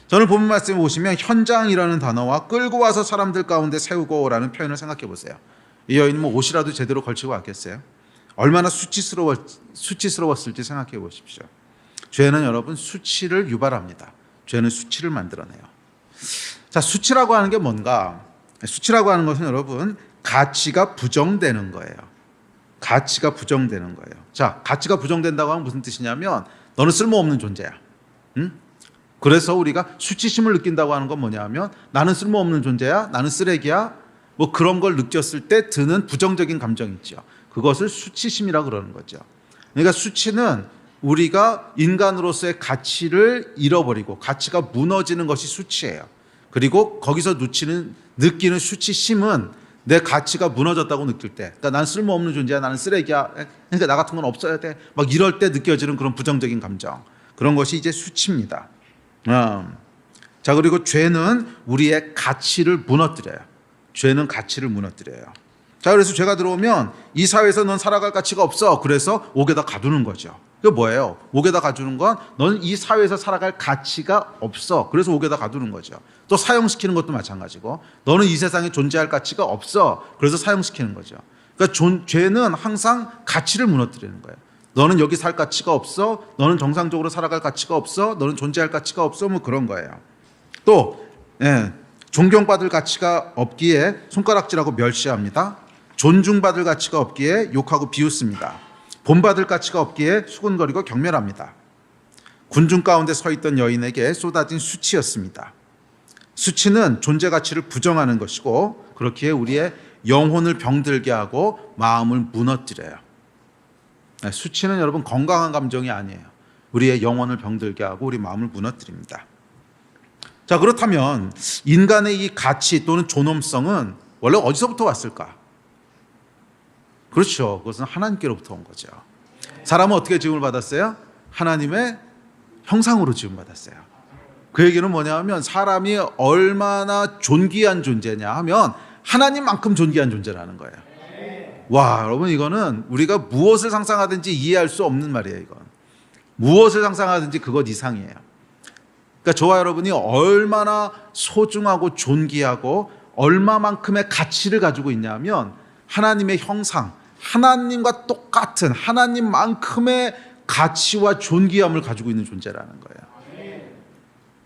저는 본문 말씀을 보시면 현장이라는 단어와 끌고 와서 사람들 가운데 세우고라는 표현을 생각해 보세요. 이 여인은 뭐 옷이라도 제대로 걸치고 왔겠어요? 얼마나 수치스러웠을지 생각해 보십시오. 죄는 여러분 수치를 유발합니다. 죄는 수치를 만들어내요. 자, 수치라고 하는 게 뭔가? 수치라고 하는 것은 여러분 가치가 부정되는 거예요. 가치가 부정되는 거예요. 자, 가치가 부정된다고 하면 무슨 뜻이냐면 너는 쓸모없는 존재야. 그래서 우리가 수치심을 느낀다고 하는 건 뭐냐면 나는 쓸모없는 존재야, 나는 쓰레기야, 뭐 그런 걸 느꼈을 때 드는 부정적인 감정이 있죠. 그것을 수치심이라고 그러는 거죠. 그러니까 수치는 우리가 인간으로서의 가치를 잃어버리고 가치가 무너지는 것이 수치예요. 그리고 거기서 느끼는 수치심은 내 가치가 무너졌다고 느낄 때, 그러니까 난 쓸모없는 존재야, 나는 쓰레기야, 그러니까 나 같은 건 없어야 돼, 막 이럴 때 느껴지는 그런 부정적인 감정, 그런 것이 이제 수치입니다. 자, 그리고 죄는 우리의 가치를 무너뜨려요. 죄는 가치를 무너뜨려요. 자, 그래서 죄가 들어오면 이 사회에서 넌 살아갈 가치가 없어. 그래서 옥에다 가두는 거죠. 그게 뭐예요? 옥에다 가두는 건 넌 이 사회에서 살아갈 가치가 없어. 그래서 옥에다 가두는 거죠. 또 사형시키는 것도 마찬가지고, 너는 이 세상에 존재할 가치가 없어. 그래서 사형시키는 거죠. 그러니까 죄는 항상 가치를 무너뜨리는 거예요. 너는 여기 살 가치가 없어, 너는 정상적으로 살아갈 가치가 없어, 너는 존재할 가치가 없어, 뭐 그런 거예요. 또 존경받을 가치가 없기에 손가락질하고 멸시합니다. 존중받을 가치가 없기에 욕하고 비웃습니다. 본받을 가치가 없기에 수군거리고 경멸합니다. 군중 가운데 서 있던 여인에게 쏟아진 수치였습니다. 수치는 존재 가치를 부정하는 것이고, 그렇기에 우리의 영혼을 병들게 하고 마음을 무너뜨려요. 수치는 여러분 건강한 감정이 아니에요. 우리의 영혼을 병들게 하고 우리 마음을 무너뜨립니다. 자, 그렇다면 인간의 이 가치 또는 존엄성은 원래 어디서부터 왔을까? 그렇죠. 그것은 하나님께로부터 온 거죠. 사람은 어떻게 지음을 받았어요? 하나님의 형상으로 지음받았어요. 그 얘기는 뭐냐면 사람이 얼마나 존귀한 존재냐 하면 하나님만큼 존귀한 존재라는 거예요. 와, 여러분, 이거는 우리가 무엇을 상상하든지 이해할 수 없는 말이에요. 이건 무엇을 상상하든지 그것 이상이에요. 그러니까 저와 여러분이 얼마나 소중하고 존귀하고 얼마만큼의 가치를 가지고 있냐면 하나님의 형상, 하나님과 똑같은 하나님만큼의 가치와 존귀함을 가지고 있는 존재라는 거예요.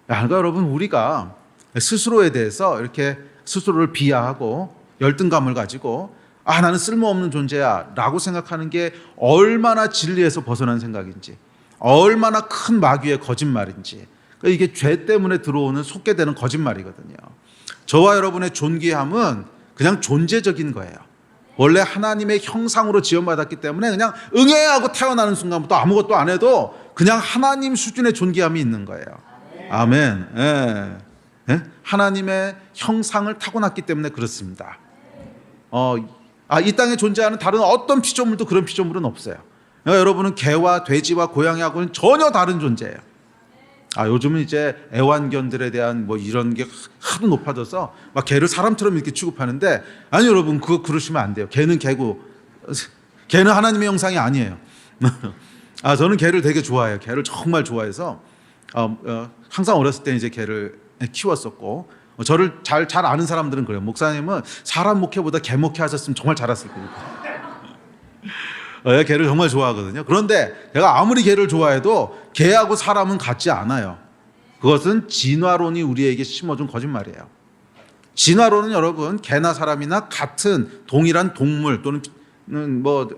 그러니까 여러분, 우리가 스스로에 대해서 이렇게 스스로를 비하하고 열등감을 가지고 나는 쓸모없는 존재야 라고 생각하는 게 얼마나 진리에서 벗어난 생각인지, 얼마나 큰 마귀의 거짓말인지, 그러니까 이게 죄 때문에 들어오는 속게 되는 거짓말이거든요. 저와 여러분의 존귀함은 그냥 존재적인 거예요. 원래 하나님의 형상으로 지원받았기 때문에 그냥 응애하고 태어나는 순간부터 아무것도 안 해도 그냥 하나님 수준의 존귀함이 있는 거예요. 아멘. 예. 예? 하나님의 형상을 타고났기 때문에 그렇습니다. 이 땅에 존재하는 다른 어떤 피조물도 그런 피조물은 없어요. 그러니까 여러분은 개와 돼지와 고양이하고는 전혀 다른 존재예요. 요즘은 이제 애완견들에 대한 뭐 이런 게 하도 높아져서 막 개를 사람처럼 이렇게 취급하는데, 아니 여러분, 그거 그러시면 안 돼요. 개는 개고 개는 하나님의 형상이 아니에요. 저는 개를 되게 좋아해요. 개를 정말 좋아해서 항상 어렸을 때 이제 개를 키웠었고, 저를 잘 아는 사람들은 그래요. 목사님은 사람 목회보다 개 목회하셨으면 정말 잘했을 거니까. 개를 정말 좋아하거든요. 그런데 제가 아무리 개를 좋아해도 개하고 사람은 같지 않아요. 그것은 진화론이 우리에게 심어준 거짓말이에요. 진화론은 여러분, 개나 사람이나 같은 동일한 동물 또는 뭐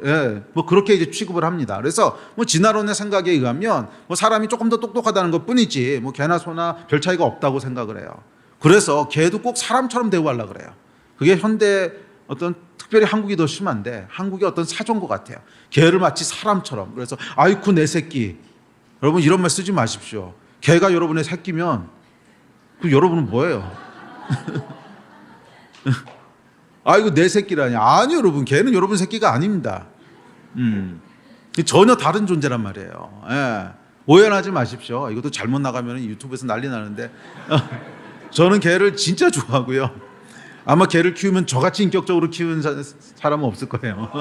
그렇게 이제 취급을 합니다. 그래서 뭐 진화론의 생각에 의하면 뭐 사람이 조금 더 똑똑하다는 것 뿐이지 뭐 개나 소나 별 차이가 없다고 생각을 해요. 그래서 개도 꼭 사람처럼 대우하려고 그래요. 그게 현대 특별히 한국이 더 심한데, 한국의 어떤 사조인 것 같아요. 개를 마치 사람처럼. 그래서 아이쿠 내 새끼. 여러분, 이런 말 쓰지 마십시오. 개가 여러분의 새끼면 그 여러분은 뭐예요? 아이고 내 새끼라니. 아니 여러분, 개는 여러분 새끼가 아닙니다. 전혀 다른 존재란 말이에요. 예. 오해하지 마십시오. 이것도 잘못 나가면 유튜브에서 난리 나는데 저는 개를 진짜 좋아하고요. 아마 개를 키우면 저같이 인격적으로 키우는 사람은 없을 거예요.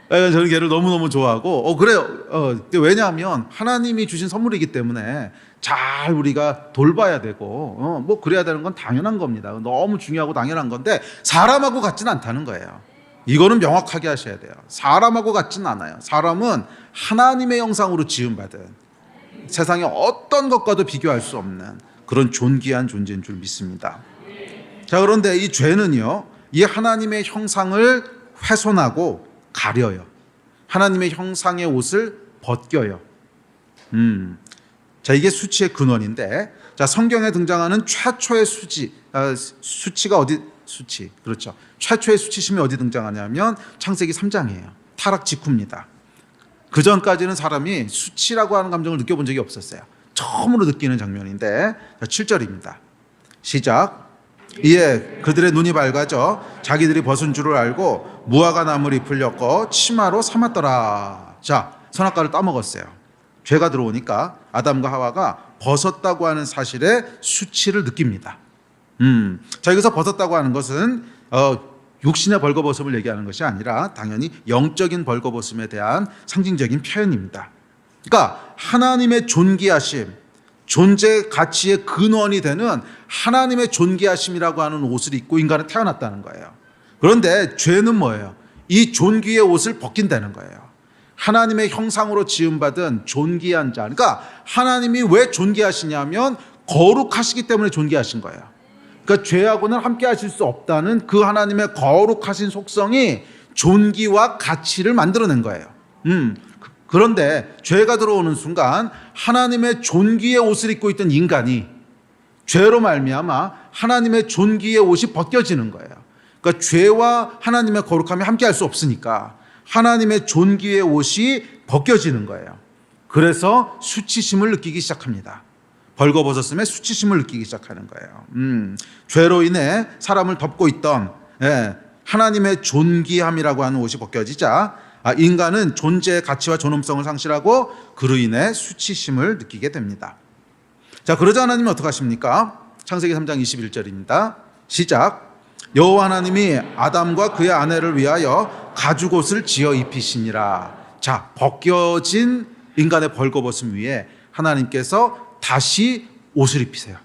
저는 개를 너무너무 좋아하고 그래요. 왜냐하면 하나님이 주신 선물이기 때문에 잘 우리가 돌봐야 되고 뭐 그래야 되는 건 당연한 겁니다. 너무 중요하고 당연한 건데 사람하고 같지는 않다는 거예요. 이거는 명확하게 하셔야 돼요. 사람하고 같지는 않아요. 사람은 하나님의 형상으로 지음받은 세상의 어떤 것과도 비교할 수 없는 그런 존귀한 존재인 줄 믿습니다. 자, 그런데 이 죄는요, 이 하나님의 형상을 훼손하고 가려요. 하나님의 형상의 옷을 벗겨요. 자, 이게 수치의 근원인데, 자, 성경에 등장하는 최초의 수치가 그렇죠. 최초의 수치심이 어디 등장하냐면 창세기 3장이에요. 타락 직후입니다. 그 전까지는 사람이 수치라고 하는 감정을 느껴본 적이 없었어요. 처음으로 느끼는 장면인데, 자, 7절입니다. 시작. 이에 그들의 눈이 밝아져 자기들이 벗은 줄을 알고 무화과 나무를 잎을 엮어 치마로 삼았더라. 자, 선악과를 따먹었어요. 죄가 들어오니까 아담과 하와가 벗었다고 하는 사실에 수치를 느낍니다. 자, 여기서 벗었다고 하는 것은 육신의 벌거벗음을 얘기하는 것이 아니라 당연히 영적인 벌거벗음에 대한 상징적인 표현입니다. 그러니까 하나님의 존귀하심, 존재 가치의 근원이 되는 하나님의 존귀하심이라고 하는 옷을 입고 인간은 태어났다는 거예요. 그런데 죄는 뭐예요? 이 존귀의 옷을 벗긴다는 거예요. 하나님의 형상으로 지음받은 존귀한 자. 그러니까 하나님이 왜 존귀하시냐면 거룩하시기 때문에 존귀하신 거예요. 그러니까 죄하고는 함께 하실 수 없다는 그 하나님의 거룩하신 속성이 존귀와 가치를 만들어낸 거예요. 그런데 죄가 들어오는 순간 하나님의 존귀의 옷을 입고 있던 인간이 죄로 말미암아 하나님의 존귀의 옷이 벗겨지는 거예요. 그러니까 죄와 하나님의 거룩함이 함께 할 수 없으니까 하나님의 존귀의 옷이 벗겨지는 거예요. 그래서 수치심을 느끼기 시작합니다. 벌거벗었음에 수치심을 느끼기 시작하는 거예요. 죄로 인해 사람을 덮고 있던 하나님의 존귀함이라고 하는 옷이 벗겨지자 인간은 존재의 가치와 존엄성을 상실하고 그로 인해 수치심을 느끼게 됩니다. 자, 그러자 하나님은 어떻게 하십니까? 창세기 3장 21절입니다. 시작. 여호와 하나님이 아담과 그의 아내를 위하여 가죽옷을 지어 입히시니라. 자, 벗겨진 인간의 벌거벗음 위에 하나님께서 다시 옷을 입히세요.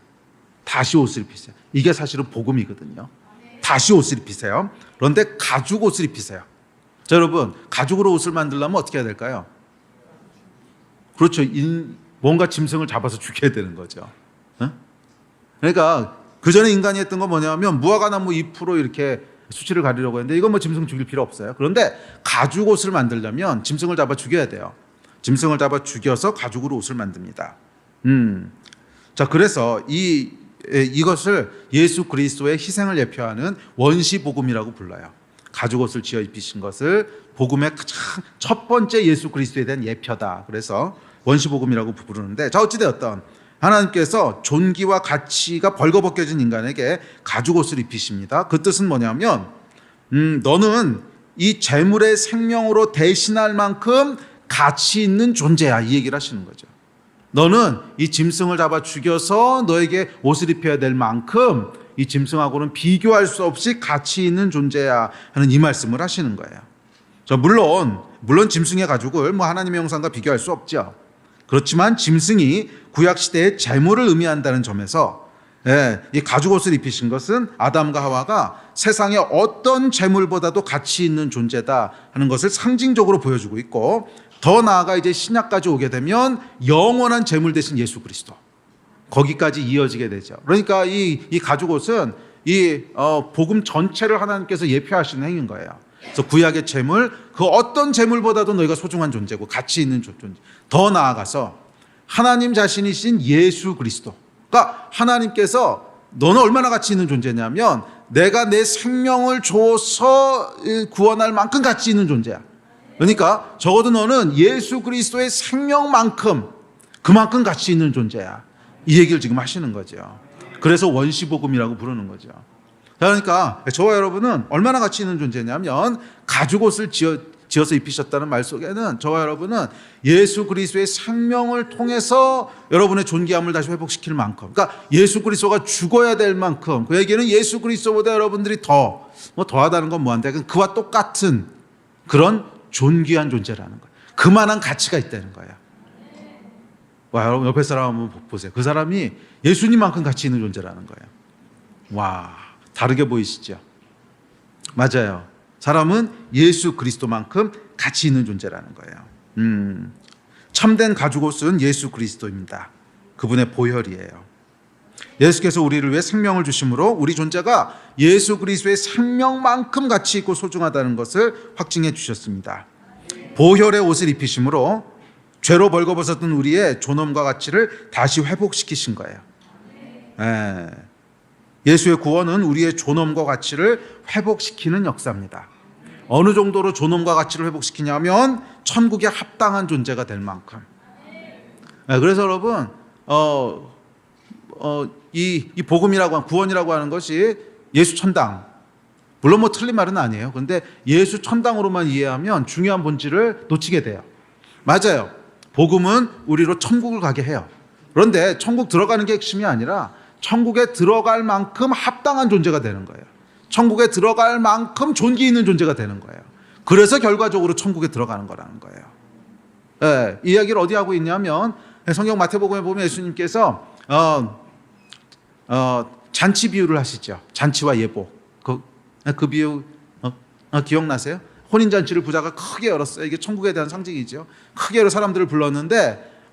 다시 옷을 입히세요. 이게 사실은 복음이거든요. 다시 옷을 입히세요. 그런데 가죽 옷을 입히세요. 자, 여러분, 가죽으로 옷을 만들려면 어떻게 해야 될까요? 그렇죠. 뭔가 짐승을 잡아서 죽여야 되는 거죠. 그러니까 그 전에 인간이 했던 건 뭐냐면 무화과나무 잎으로 이렇게 수치를 가리려고 했는데 이건 뭐 짐승 죽일 필요 없어요. 그런데 가죽 옷을 만들려면 짐승을 잡아 죽여야 돼요. 짐승을 잡아 죽여서 가죽으로 옷을 만듭니다. 자, 그래서 이것을 예수 그리스도의 희생을 예표하는 원시복음이라고 불러요. 가죽옷을 지어 입히신 것을 복음의 첫 번째 예수 그리스도에 대한 예표다. 그래서 원시복음이라고 부르는데, 자, 어찌되었던 하나님께서 존귀와 가치가 벌거벗겨진 인간에게 가죽옷을 입히십니다. 그 뜻은 뭐냐면 너는 이 재물의 생명으로 대신할 만큼 가치 있는 존재야, 이 얘기를 하시는 거죠. 너는 이 짐승을 잡아 죽여서 너에게 옷을 입혀야 될 만큼 이 짐승하고는 비교할 수 없이 가치 있는 존재야 하는 이 말씀을 하시는 거예요. 물론 짐승의 가죽을 뭐 하나님의 형상과 비교할 수 없죠. 그렇지만 짐승이 구약시대의 재물을 의미한다는 점에서 이 가죽옷을 입히신 것은 아담과 하와가 세상의 어떤 재물보다도 가치 있는 존재다 하는 것을 상징적으로 보여주고 있고, 더 나아가 이제 신약까지 오게 되면 영원한 재물 대신 예수 그리스도, 거기까지 이어지게 되죠. 그러니까 이 가죽옷은 복음 전체를 하나님께서 예표하시는 행위인 거예요. 그래서 구약의 재물, 그 어떤 재물보다도 너희가 소중한 존재고 가치 있는 존재. 더 나아가서 하나님 자신이신 예수 그리스도. 그러니까 하나님께서 너는 얼마나 가치 있는 존재냐면 내가 내 생명을 줘서 구원할 만큼 가치 있는 존재야. 그러니까 적어도 너는 예수 그리스도의 생명만큼 그만큼 가치 있는 존재야. 이 얘기를 지금 하시는 거죠. 그래서 원시복음이라고 부르는 거죠. 그러니까 저와 여러분은 얼마나 가치 있는 존재냐면 가죽옷을 지어서 입히셨다는 말 속에는 저와 여러분은 예수 그리스도의 생명을 통해서 여러분의 존귀함을 다시 회복시킬 만큼, 그러니까 예수 그리스도가 죽어야 될 만큼, 그에게는 예수 그리스도보다 여러분들이 더하다는 건 뭐한데 그와 똑같은 그런 존귀한 존재라는 거예요. 그만한 가치가 있다는 거예요. 와, 여러분 옆에 사람 한번 보세요. 그 사람이 예수님만큼 가치 있는 존재라는 거예요. 와, 다르게 보이시죠? 맞아요. 사람은 예수 그리스도만큼 가치 있는 존재라는 거예요. 참된 가죽옷은 예수 그리스도입니다. 그분의 보혈이에요. 예수께서 우리를 위해 생명을 주심으로 우리 존재가 예수 그리스도의 생명만큼 가치 있고 소중하다는 것을 확증해 주셨습니다. 보혈의 옷을 입히심으로 죄로 벌거벗었던 우리의 존엄과 가치를 다시 회복시키신 거예요. 예수의 구원은 우리의 존엄과 가치를 회복시키는 역사입니다. 어느 정도로 존엄과 가치를 회복시키냐면 천국에 합당한 존재가 될 만큼. 그래서 여러분 이 복음이라고 하는, 구원이라고 하는 것이 예수 천당, 물론 뭐 틀린 말은 아니에요. 그런데 예수 천당으로만 이해하면 중요한 본질을 놓치게 돼요. 맞아요. 복음은 우리로 천국을 가게 해요. 그런데 천국 들어가는 게 핵심이 아니라 천국에 들어갈 만큼 합당한 존재가 되는 거예요. 천국에 들어갈 만큼 존귀 있는 존재가 되는 거예요. 그래서 결과적으로 천국에 들어가는 거라는 거예요. 이 이야기를 어디 하고 있냐면 성경 마태복음에 보면 예수님께서 잔치 비유를 하시죠. 잔치와 예복. 그 비유 기억나세요? 혼인잔치를 부자가 크게 열었어요. 이게 천국에 대한 상징이죠. 크게 열어 사람들을 불렀는데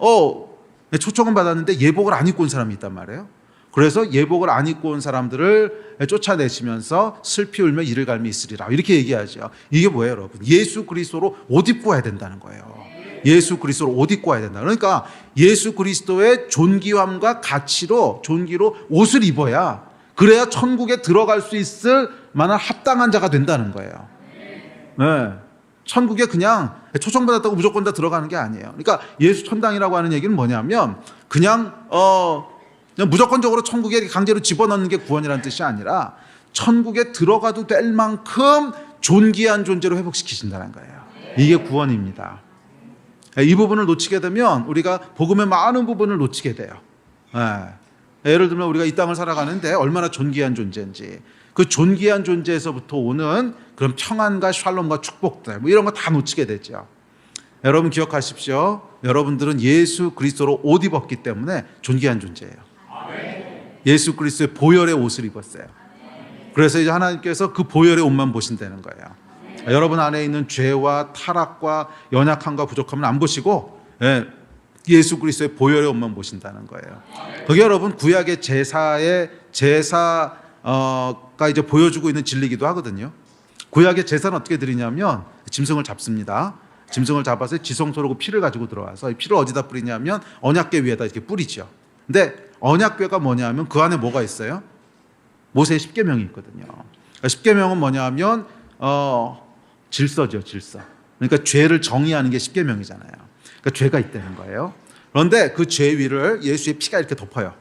초청은 받았는데 예복을 안 입고 온 사람이 있단 말이에요. 그래서 예복을 안 입고 온 사람들을 쫓아내시면서 슬피 울며 이를 갈미 있으리라, 이렇게 얘기하죠. 이게 뭐예요, 여러분? 예수 그리스도로 옷 입고 와야 된다는 거예요. 예수 그리스도로 옷 입고 와야 된다. 그러니까 예수 그리스도의 존귀함과 가치로, 존귀로 옷을 입어야, 그래야 천국에 들어갈 수 있을 만한 합당한 자가 된다는 거예요. 천국에 그냥 초청받았다고 무조건 다 들어가는 게 아니에요. 그러니까 예수 천당이라고 하는 얘기는 뭐냐면 그냥 무조건적으로 천국에 강제로 집어넣는 게 구원이라는 뜻이 아니라 천국에 들어가도 될 만큼 존귀한 존재로 회복시키신다는 거예요. 이게 구원입니다. 이 부분을 놓치게 되면 우리가 복음의 많은 부분을 놓치게 돼요. 예를 들면 우리가 이 땅을 살아가는데 얼마나 존귀한 존재인지, 그 존귀한 존재에서부터 오는 그런 평안과 샬롬과 축복들 뭐 이런 거 다 놓치게 되죠. 여러분 기억하십시오. 여러분들은 예수 그리스도로 옷 입었기 때문에 존귀한 존재예요. 예수 그리스도의 보혈의 옷을 입었어요. 그래서 이제 하나님께서 그 보혈의 옷만 보신다는 거예요. 여러분 안에 있는 죄와 타락과 연약함과 부족함을 안 보시고 예수 그리스도의 보혈의 옷만 보신다는 거예요. 그게 여러분 구약의 제사가 이제 보여주고 있는 진리이기도 하거든요. 구약의 제사는 어떻게 드리냐면 짐승을 잡습니다. 짐승을 잡아서 지성소로 피를 가지고 들어와서 이 피를 어디다 뿌리냐면 언약궤 위에다 이렇게 뿌리죠. 근데 언약궤가 뭐냐면 그 안에 뭐가 있어요? 모세의 십계명이 있거든요. 십계명은 뭐냐면 질서죠, 질서. 그러니까 죄를 정의하는 게 십계명이잖아요. 그러니까 죄가 있다는 거예요. 그런데 그 죄 위를 예수의 피가 이렇게 덮어요.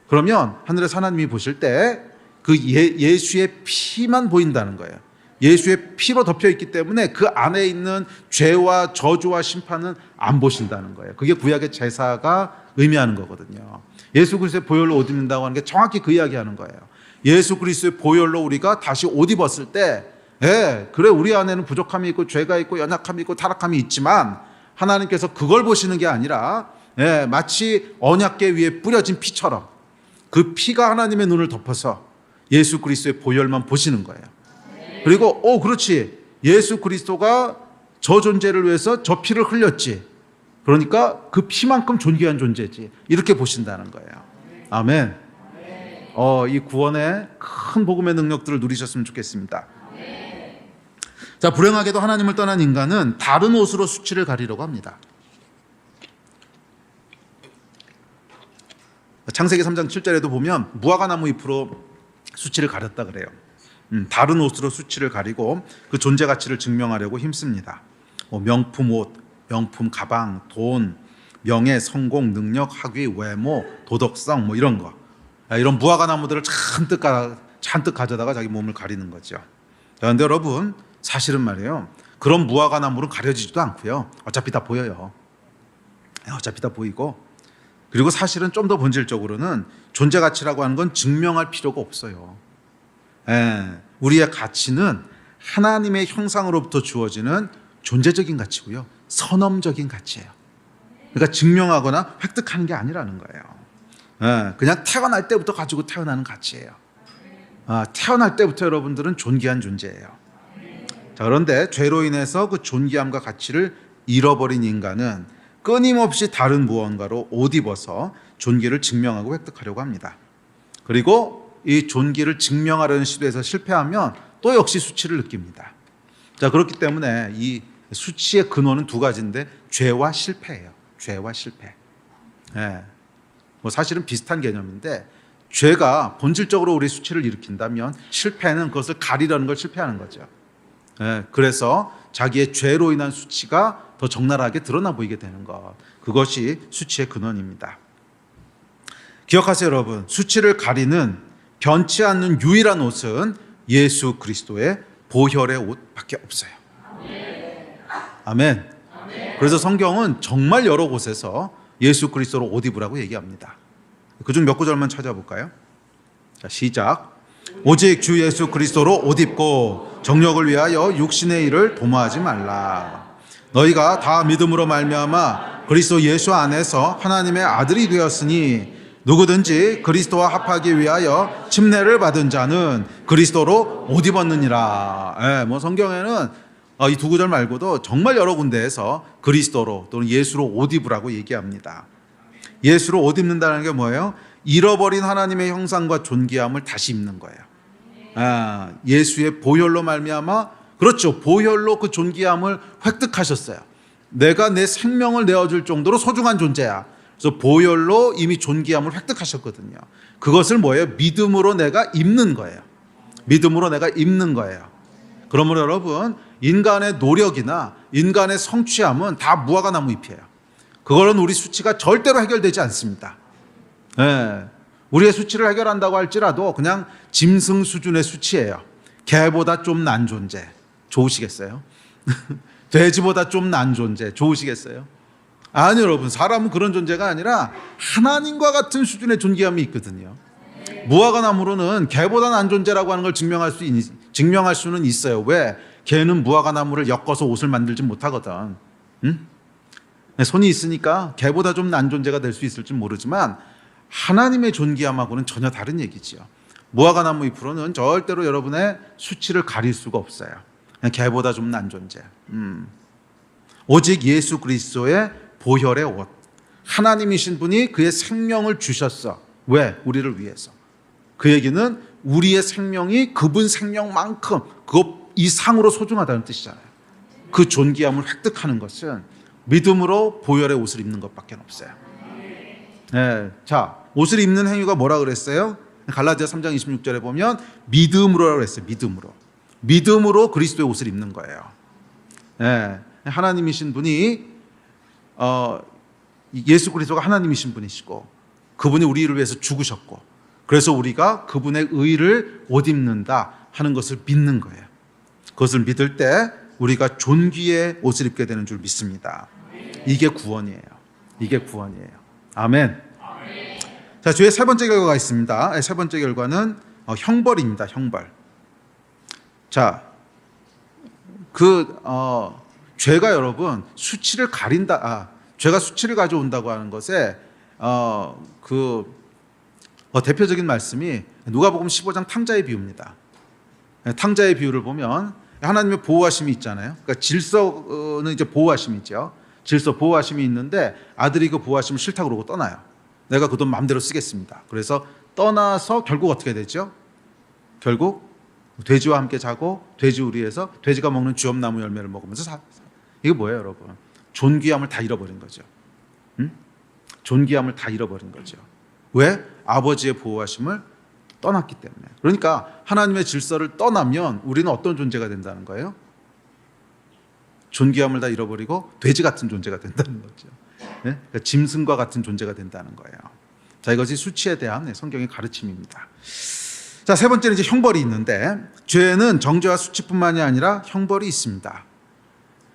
그러면 하늘에서 하나님이 보실 때 그 예수의 피만 보인다는 거예요. 예수의 피로 덮여 있기 때문에 그 안에 있는 죄와 저주와 심판은 안 보신다는 거예요. 그게 구약의 제사가 의미하는 거거든요. 예수 그리스도의 보혈로 옷 입는다고 하는 게 정확히 그 이야기하는 거예요. 예수 그리스도의 보혈로 우리가 다시 옷 입었을 때 그래 우리 안에는 부족함이 있고 죄가 있고 연약함이 있고 타락함이 있지만 하나님께서 그걸 보시는 게 아니라 마치 언약궤 위에 뿌려진 피처럼 그 피가 하나님의 눈을 덮어서 예수 그리스도의 보혈만 보시는 거예요. 그리고 그렇지, 예수 그리스도가 저 존재를 위해서 저 피를 흘렸지, 그러니까 그 피만큼 존귀한 존재지, 이렇게 보신다는 거예요. 아멘. 이 구원의 큰 복음의 능력들을 누리셨으면 좋겠습니다. 자, 불행하게도 하나님을 떠난 인간은 다른 옷으로 수치를 가리려고 합니다. 창세기 3장 7절에도 보면 무화과나무 잎으로 수치를 가렸다 그래요. 다른 옷으로 수치를 가리고 그 존재 가치를 증명하려고 힘씁니다. 명품 옷, 명품 가방, 돈, 명예, 성공, 능력, 학위, 외모, 도덕성 뭐 이런 거, 이런 무화과나무들을 잔뜩 가져다가 자기 몸을 가리는 거죠. 그런데 여러분 사실은 말이에요, 그런 무화과나무는 가려지지도 않고요. 어차피 다 보여요. 어차피 다 보이고, 그리고 사실은 좀 더 본질적으로는 존재 가치라고 하는 건 증명할 필요가 없어요. 우리의 가치는 하나님의 형상으로부터 주어지는 존재적인 가치고요, 선험적인 가치예요. 그러니까 증명하거나 획득하는 게 아니라는 거예요. 그냥 태어날 때부터 가지고 태어나는 가치예요. 태어날 때부터 여러분들은 존귀한 존재예요. 자, 그런데 죄로 인해서 그 존귀함과 가치를 잃어버린 인간은 끊임없이 다른 무언가로 옷 입어서 존귀를 증명하고 획득하려고 합니다. 그리고 이 존귀를 증명하려는 시도에서 실패하면 또 역시 수치를 느낍니다. 자, 그렇기 때문에 이 수치의 근원은 두 가지인데 죄와 실패예요. 죄와 실패. 뭐 사실은 비슷한 개념인데, 죄가 본질적으로 우리 수치를 일으킨다면 실패는 그것을 가리려는 걸 실패하는 거죠. 그래서 자기의 죄로 인한 수치가 더 적나라하게 드러나 보이게 되는 것, 그것이 수치의 근원입니다. 기억하세요 여러분, 수치를 가리는 변치 않는 유일한 옷은 예수 그리스도의 보혈의 옷밖에 없어요. 아멘. 그래서 성경은 정말 여러 곳에서 예수 그리스도로 옷 입으라고 얘기합니다. 그중 몇 구절만 찾아볼까요? 자, 시작. 오직 주 예수 그리스도로 옷 입고 정욕을 위하여 육신의 일을 도모하지 말라. 너희가 다 믿음으로 말미암아 그리스도 예수 안에서 하나님의 아들이 되었으니 누구든지 그리스도와 합하기 위하여 침례를 받은 자는 그리스도로 옷 입었느니라. 뭐 성경에는 이 두 구절 말고도 정말 여러 군데에서 그리스도로 또는 예수로 옷 입으라고 얘기합니다. 예수로 옷 입는다는 게 뭐예요? 잃어버린 하나님의 형상과 존귀함을 다시 입는 거예요. 예수의 보혈로 말미암아, 그렇죠, 보혈로 그 존귀함을 획득하셨어요. 내가 내 생명을 내어줄 정도로 소중한 존재야. 그래서 보혈로 이미 존귀함을 획득하셨거든요. 그것을 뭐예요? 믿음으로 내가 입는 거예요. 믿음으로 내가 입는 거예요. 그러므로 여러분, 인간의 노력이나 인간의 성취함은 다 무화과 나무 잎이에요. 그거는 우리 수치가 절대로 해결되지 않습니다. 예, 우리의 수치를 해결한다고 할지라도 그냥 짐승 수준의 수치예요. 개보다 좀 난 존재 좋으시겠어요? 돼지보다 좀 난 존재 좋으시겠어요? 아니 여러분, 사람은 그런 존재가 아니라 하나님과 같은 수준의 존귀함이 있거든요. 무화과 나무로는 개보다 난 존재라고 하는 걸 증명할 수는 있어요. 왜? 개는 무화과 나무를 엮어서 옷을 만들지 못하거든. 응? 손이 있으니까 개보다 좀 난 존재가 될 수 있을지 모르지만 하나님의 존귀함하고는 전혀 다른 얘기지요. 무화과 나무 잎으로는 절대로 여러분의 수치를 가릴 수가 없어요. 그냥 개보다 좀 난 존재. 오직 예수 그리스도의 보혈의 옷. 하나님이신 분이 그의 생명을 주셨어. 왜? 우리를 위해서. 그 얘기는 우리의 생명이 그분 생명만큼 그 이상으로 소중하다는 뜻이잖아요. 그 존귀함을 획득하는 것은 믿음으로 보혈의 옷을 입는 것밖에 없어요. 네. 자, 옷을 입는 행위가 뭐라 그랬어요? 갈라디아 3장 26절에 보면 믿음으로라고 그랬어요. 믿음으로 그리스도의 옷을 입는 거예요. 네. 하나님이신 분이 예수 그리스도가 하나님이신 분이시고 그분이 우리를 위해서 죽으셨고 그래서 우리가 그분의 의를 옷 입는다 하는 것을 믿는 거예요. 그것을 믿을 때 우리가 존귀의 옷을 입게 되는 줄 믿습니다. 이게 구원이에요. 이게 구원이에요. 아멘. 자, 뒤에 세 번째 결과가 있습니다. 세 번째 결과는 형벌입니다. 형벌. 자, 죄가 여러분 수치를 가린다. 죄가 수치를 가져온다고 하는 것에 대표적인 말씀이 누가복음 15장 탕자의 비유입니다. 탕자의 비유를 보면 하나님의 보호하심이 있잖아요. 그러니까 질서는 이제 보호하심이 있죠. 질서 보호하심이 있는데 아들이 그 보호하심을 싫다고 그러고 떠나요. 내가 그 돈 마음대로 쓰겠습니다. 그래서 떠나서 결국 어떻게 되죠? 결국 돼지와 함께 자고 돼지 우리에서 돼지가 먹는 주엄나무 열매를 먹으면서 이게 뭐예요, 여러분? 존귀함을 다 잃어버린 거죠. 존귀함을 다 잃어버린 거죠. 왜? 아버지의 보호하심을 떠났기 때문에. 그러니까 하나님의 질서를 떠나면 우리는 어떤 존재가 된다는 거예요? 존귀함을 다 잃어버리고 돼지 같은 존재가 된다는 거죠. 네? 그러니까 짐승과 같은 존재가 된다는 거예요. 자, 이것이 수치에 대한 성경의 가르침입니다. 자, 세 번째는 이제 형벌이 있는데 죄는 정죄와 수치뿐만이 아니라 형벌이 있습니다.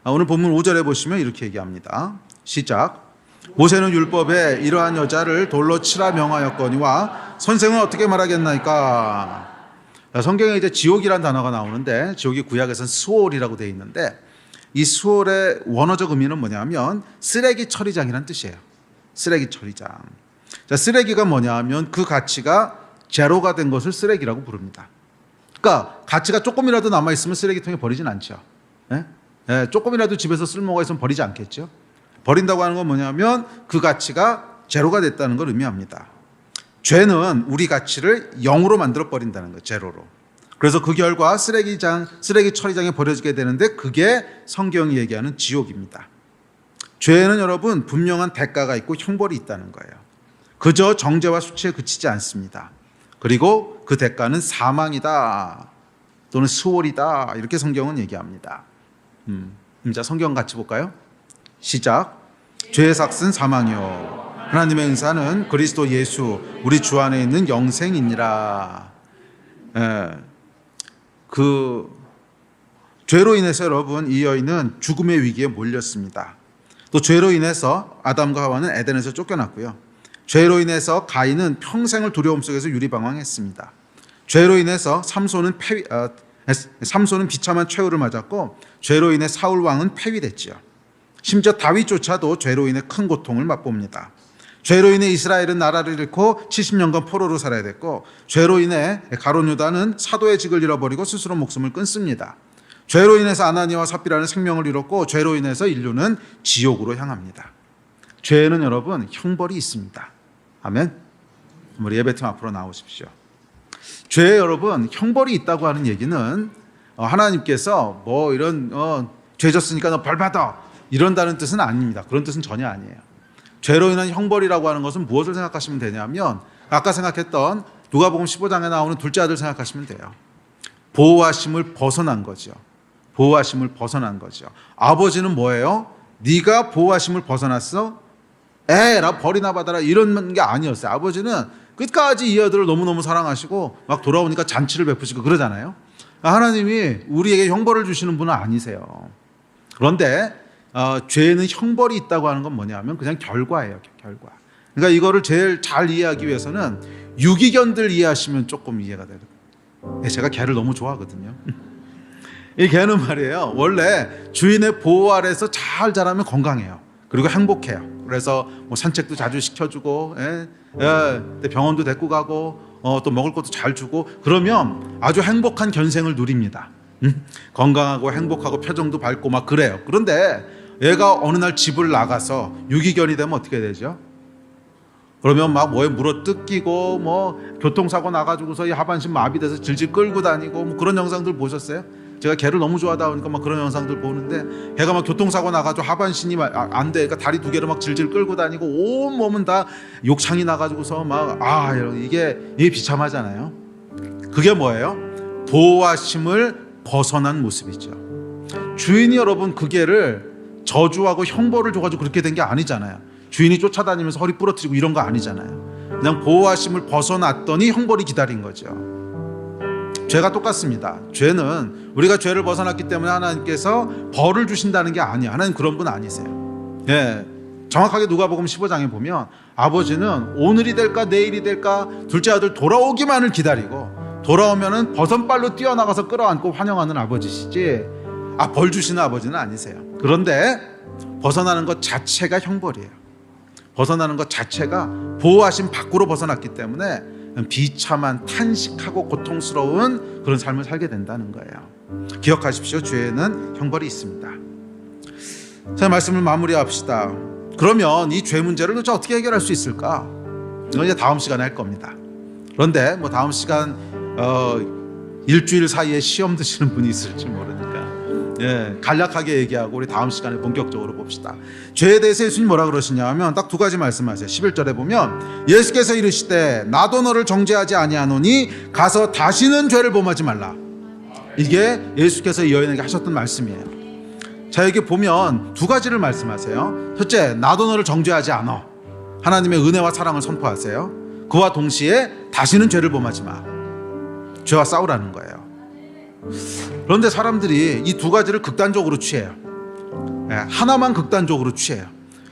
오늘 본문 5절에 보시면 이렇게 얘기합니다. 시작. 모세는 율법에 이러한 여자를 돌로 치라 명하였거니와 선생은 어떻게 말하겠나이까. 성경에 이제 지옥이란 단어가 나오는데 지옥이 구약에서는 스올이라고 되어 있는데 이 스올의 원어적 의미는 뭐냐면 쓰레기 처리장이란 뜻이에요. 쓰레기 처리장. 자, 쓰레기가 뭐냐 하면 그 가치가 제로가 된 것을 쓰레기라고 부릅니다. 그러니까 가치가 조금이라도 남아있으면 쓰레기통에 버리진 않죠. 조금이라도 집에서 쓸모가 있으면 버리지 않겠죠. 버린다고 하는 건 뭐냐면 그 가치가 제로가 됐다는 걸 의미합니다. 죄는 우리 가치를 0으로 만들어 버린다는 거예요. 제로로. 그래서 그 결과 쓰레기 처리장에 버려지게 되는데 그게 성경이 얘기하는 지옥입니다. 죄는 여러분 분명한 대가가 있고 형벌이 있다는 거예요. 그저 정죄와 수치에 그치지 않습니다. 그리고 그 대가는 사망이다 또는 스월이다 이렇게 성경은 얘기합니다. 자, 성경 같이 볼까요? 시작. 죄의 삭은 사망이요 하나님의 은사는 그리스도 예수 우리 주 안에 있는 영생이니라. 죄로 인해서 여러분 이 여인은 죽음의 위기에 몰렸습니다. 또 죄로 인해서 아담과 하와는 에덴에서 쫓겨났고요. 죄로 인해서 가인은 평생을 두려움 속에서 유리방황했습니다. 죄로 인해서 삼손은 비참한 최후를 맞았고 죄로 인해 사울 왕은 폐위됐지요. 심지어 다윗조차도 죄로 인해 큰 고통을 맛봅니다. 죄로 인해 이스라엘은 나라를 잃고 70년간 포로로 살아야 됐고 죄로 인해 가룟 유다는 사도의 직을 잃어버리고 스스로 목숨을 끊습니다. 죄로 인해서 아나니아와 삽비라는 생명을 잃었고 죄로 인해서 인류는 지옥으로 향합니다. 죄는 여러분 형벌이 있습니다. 아멘. 우리 예배팀 앞으로 나오십시오. 죄에 여러분 형벌이 있다고 하는 얘기는 하나님께서 뭐 이런 죄 졌으니까 너 벌 받아 이런다는 뜻은 아닙니다. 그런 뜻은 전혀 아니에요. 죄로 인한 형벌이라고 하는 것은 무엇을 생각하시면 되냐면 아까 생각했던 누가복음 15장에 나오는 둘째 아들 생각하시면 돼요. 보호하심을 벗어난 거죠. 보호하심을 벗어난 거죠. 아버지는 뭐예요? 네가 보호하심을 벗어났어? 에라 벌이나 받아라 이런 게 아니었어요. 아버지는 끝까지 이 아들을 너무너무 사랑하시고 막 돌아오니까 잔치를 베푸시고 그러잖아요. 하나님이 우리에게 형벌을 주시는 분은 아니세요. 그런데 죄에는 형벌이 있다고 하는 건 뭐냐면 그냥 결과예요. 결과. 그러니까 이거를 제일 잘 이해하기 위해서는 유기견들 이해하시면 조금 이해가 돼요. 제가 개를 너무 좋아하거든요. 이 개는 말이에요, 원래 주인의 보호 아래서 잘 자라면 건강해요. 그리고 행복해요. 그래서 뭐 산책도 자주 시켜주고, 병원도 데리고 가고, 또 먹을 것도 잘 주고, 그러면 아주 행복한 견생을 누립니다. 건강하고 행복하고 표정도 밝고 막 그래요. 그런데 얘가 어느 날 집을 나가서 유기견이 되면 어떻게 되죠? 그러면 막 뭐에 물어 뜯기고, 뭐 교통사고 나가지고서 이 하반신 마비돼서 질질 끌고 다니고, 뭐 그런 영상들 보셨어요? 제가 개를 너무 좋아하다 보니까 막 그런 영상들 보는데, 걔가 막 교통사고 나가지고 하반신이 안 돼, 그러니까 다리 두 개를 막 질질 끌고 다니고 온 몸은 다 욕창이 나가지고서 막 이게 비참하잖아요. 그게 뭐예요? 보호하심을 벗어난 모습이죠. 주인이 여러분 그 개를 저주하고 형벌을 줘가지고 그렇게 된 게 아니잖아요. 주인이 쫓아다니면서 허리 부러뜨리고 이런 거 아니잖아요. 그냥 보호하심을 벗어났더니 형벌이 기다린 거죠. 죄가 똑같습니다. 죄는 우리가 죄를 벗어났기 때문에 하나님께서 벌을 주신다는 게 아니에요. 하나님 그런 분 아니세요. 정확하게 누가복음 15장에 보면 아버지는 오늘이 될까 내일이 될까 둘째 아들 돌아오기만을 기다리고, 돌아오면은 버선발로 뛰어나가서 끌어안고 환영하는 아버지시지 벌 주시는 아버지는 아니세요. 그런데 벗어나는 것 자체가 형벌이에요. 벗어나는 것 자체가 보호하심 밖으로 벗어났기 때문에 비참한 탄식하고 고통스러운 그런 삶을 살게 된다는 거예요. 기억하십시오. 죄에는 형벌이 있습니다. 자, 말씀을 마무리합시다. 그러면 이 죄 문제를 도대체 어떻게 해결할 수 있을까? 이건 이제 다음 시간에 할 겁니다. 그런데 뭐 다음 시간 일주일 사이에 시험 드시는 분이 있을지 모르니까 간략하게 얘기하고 우리 다음 시간에 본격적으로 봅시다. 죄에 대해서 예수님 뭐라 그러시냐 하면 딱 두 가지 말씀하세요. 11절에 보면 예수께서 이르시되 나도 너를 정죄하지 아니하노니 가서 다시는 죄를 범하지 말라. 이게 예수께서 이 여인에게 하셨던 말씀이에요. 자, 여기 보면 두 가지를 말씀하세요. 첫째, 나도 너를 정죄하지 않아. 하나님의 은혜와 사랑을 선포하세요. 그와 동시에 다시는 죄를 범하지 마. 죄와 싸우라는 거예요. 그런데 사람들이 이 두 가지를 극단적으로 취해요. 하나만 극단적으로 취해요.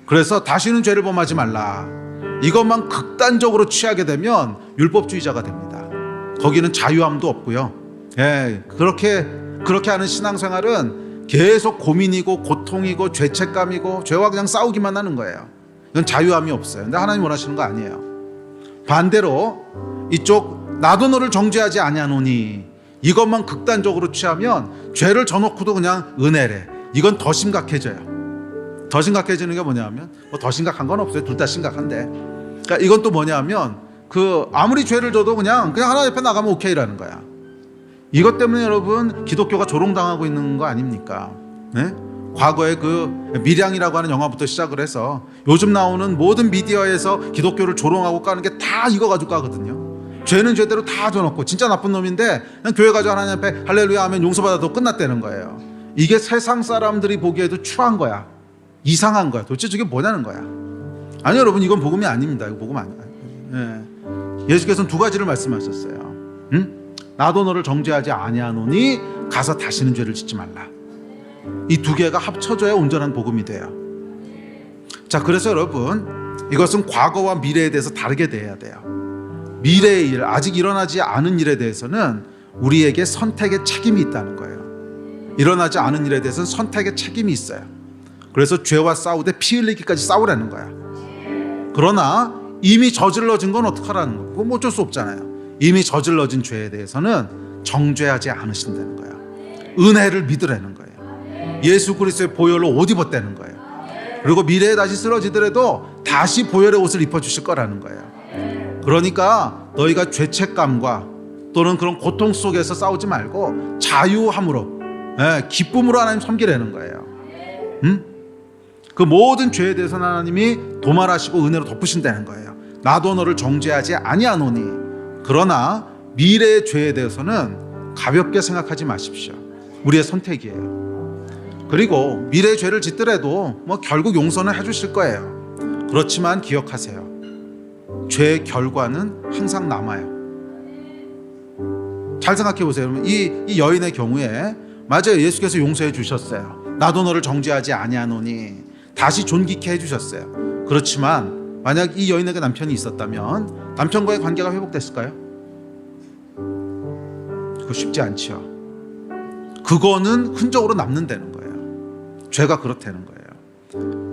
그래서 다시는 죄를 범하지 말라, 이것만 극단적으로 취하게 되면 율법주의자가 됩니다. 거기는 자유함도 없고요. 그렇게 하는 신앙생활은 계속 고민이고 고통이고 죄책감이고 죄와 그냥 싸우기만 하는 거예요. 이건 자유함이 없어요. 근데 하나님 원하시는 거 아니에요. 반대로 이쪽 나도 너를 정죄하지 아니하노니, 이것만 극단적으로 취하면 죄를 져놓고도 그냥 은혜래. 이건 더 심각해져요. 더 심각해지는 게 뭐냐면 더 심각한 건 없어요. 둘 다 심각한데. 그러니까 이건 또 뭐냐면 아무리 죄를 져도 그냥 하나님 앞에 나가면 오케이라는 거야. 이것 때문에 여러분 기독교가 조롱당하고 있는 거 아닙니까? 과거에 밀양이라고 하는 영화부터 시작을 해서 요즘 나오는 모든 미디어에서 기독교를 조롱하고 까는 게 다 이거 가지고 까거든요. 죄는 죄대로 다 줘놓고 진짜 나쁜 놈인데 그냥 교회 가서 하나님 앞에 할렐루야 하면 용서받아도 끝났다는 거예요. 이게 세상 사람들이 보기에도 추한 거야. 이상한 거야. 도대체 저게 뭐냐는 거야. 아니 여러분, 이건 복음이 아닙니다. 이거 복음 아니야. 예수께서는 두 가지를 말씀하셨어요. 나도 너를 정죄하지 아니하노니 가서 다시는 죄를 짓지 말라. 이 두 개가 합쳐져야 온전한 복음이 돼요. 자, 그래서 여러분, 이것은 과거와 미래에 대해서 다르게 돼야 돼요. 미래의 일, 아직 일어나지 않은 일에 대해서는 우리에게 선택의 책임이 있다는 거예요. 일어나지 않은 일에 대해서는 선택의 책임이 있어요. 그래서 죄와 싸우되 피 흘리기까지 싸우라는 거야. 그러나 이미 저질러진 건 어떡하라는 거예요. 그건 어쩔 수 없잖아요. 이미 저질러진 죄에 대해서는 정죄하지 않으신다는 거야. 은혜를 믿으라는 거예요. 예수 그리스도의 보혈로 옷 입었다는 거예요. 그리고 미래에 다시 쓰러지더라도 다시 보혈의 옷을 입혀주실 거라는 거예요. 그러니까 너희가 죄책감과 또는 그런 고통 속에서 싸우지 말고 자유함으로, 기쁨으로 하나님 섬기라는 거예요. 그 모든 죄에 대해서는 하나님이 도말하시고 은혜로 덮으신다는 거예요. 나도 너를 정죄하지 아니하노니. 그러나 미래의 죄에 대해서는 가볍게 생각하지 마십시오. 우리의 선택이에요. 그리고 미래의 죄를 짓더라도 결국 용서는 해주실 거예요. 그렇지만 기억하세요. 죄의 결과는 항상 남아요. 잘 생각해 보세요. 이 여인의 경우에 맞아요. 예수께서 용서해 주셨어요. 나도 너를 정죄하지 아니하노니 다시 존귀케 해주셨어요. 그렇지만 만약 이 여인에게 남편이 있었다면 남편과의 관계가 회복됐을까요? 그거 쉽지 않죠. 그거는 흔적으로 남는다는 거예요. 죄가 그렇다는 거예요.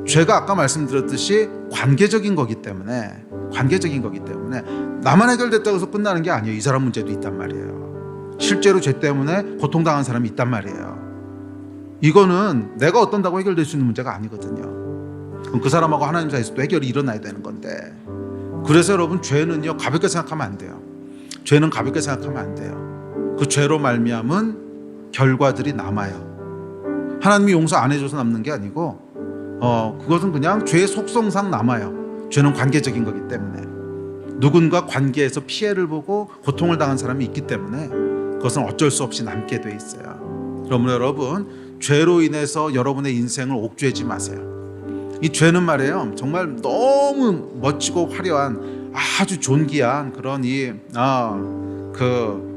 죄가 아까 말씀드렸듯이 관계적인 거기 때문에 나만 해결됐다고 해서 끝나는 게 아니에요. 이 사람 문제도 있단 말이에요. 실제로 죄 때문에 고통당한 사람이 있단 말이에요. 이거는 내가 어떤다고 해결될 수 있는 문제가 아니거든요. 그럼 그 사람하고 하나님 사이에서도 해결이 일어나야 되는 건데, 그래서 여러분 죄는요 가볍게 생각하면 안 돼요. 죄는 가볍게 생각하면 안 돼요. 그 죄로 말미암은 결과들이 남아요. 하나님이 용서 안 해줘서 남는 게 아니고 그것은 그냥 죄의 속성상 남아요. 죄는 관계적인 거기 때문에 누군가 관계에서 피해를 보고 고통을 당한 사람이 있기 때문에 그것은 어쩔 수 없이 남게 돼 있어요. 그러므로 여러분 죄로 인해서 여러분의 인생을 옥죄지 마세요. 이 죄는 말이에요 정말 너무 멋지고 화려한 아주 존귀한 그런 그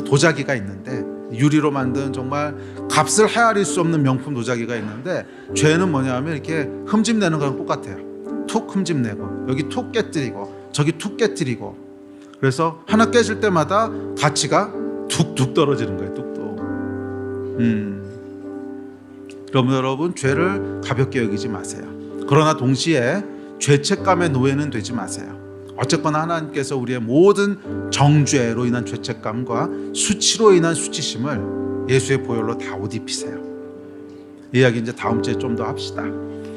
도자기가 있는데, 유리로 만든 정말 값을 헤아릴 수 없는 명품 도자기가 있는데, 죄는 뭐냐면 이렇게 흠집내는 거랑 똑같아요. 툭 흠집내고 여기 툭 깨뜨리고 저기 툭 깨뜨리고, 그래서 하나 깨질 때마다 가치가 툭툭 떨어지는 거예요. 뚝뚝. 그러면 여러분 죄를 가볍게 여기지 마세요. 그러나 동시에 죄책감의 노예는 되지 마세요. 어쨌거나 하나님께서 우리의 모든 정죄로 인한 죄책감과 수치로 인한 수치심을 예수의 보혈로 다 옷 입히세요. 이 이야기 이제 다음 주에 좀 더 합시다.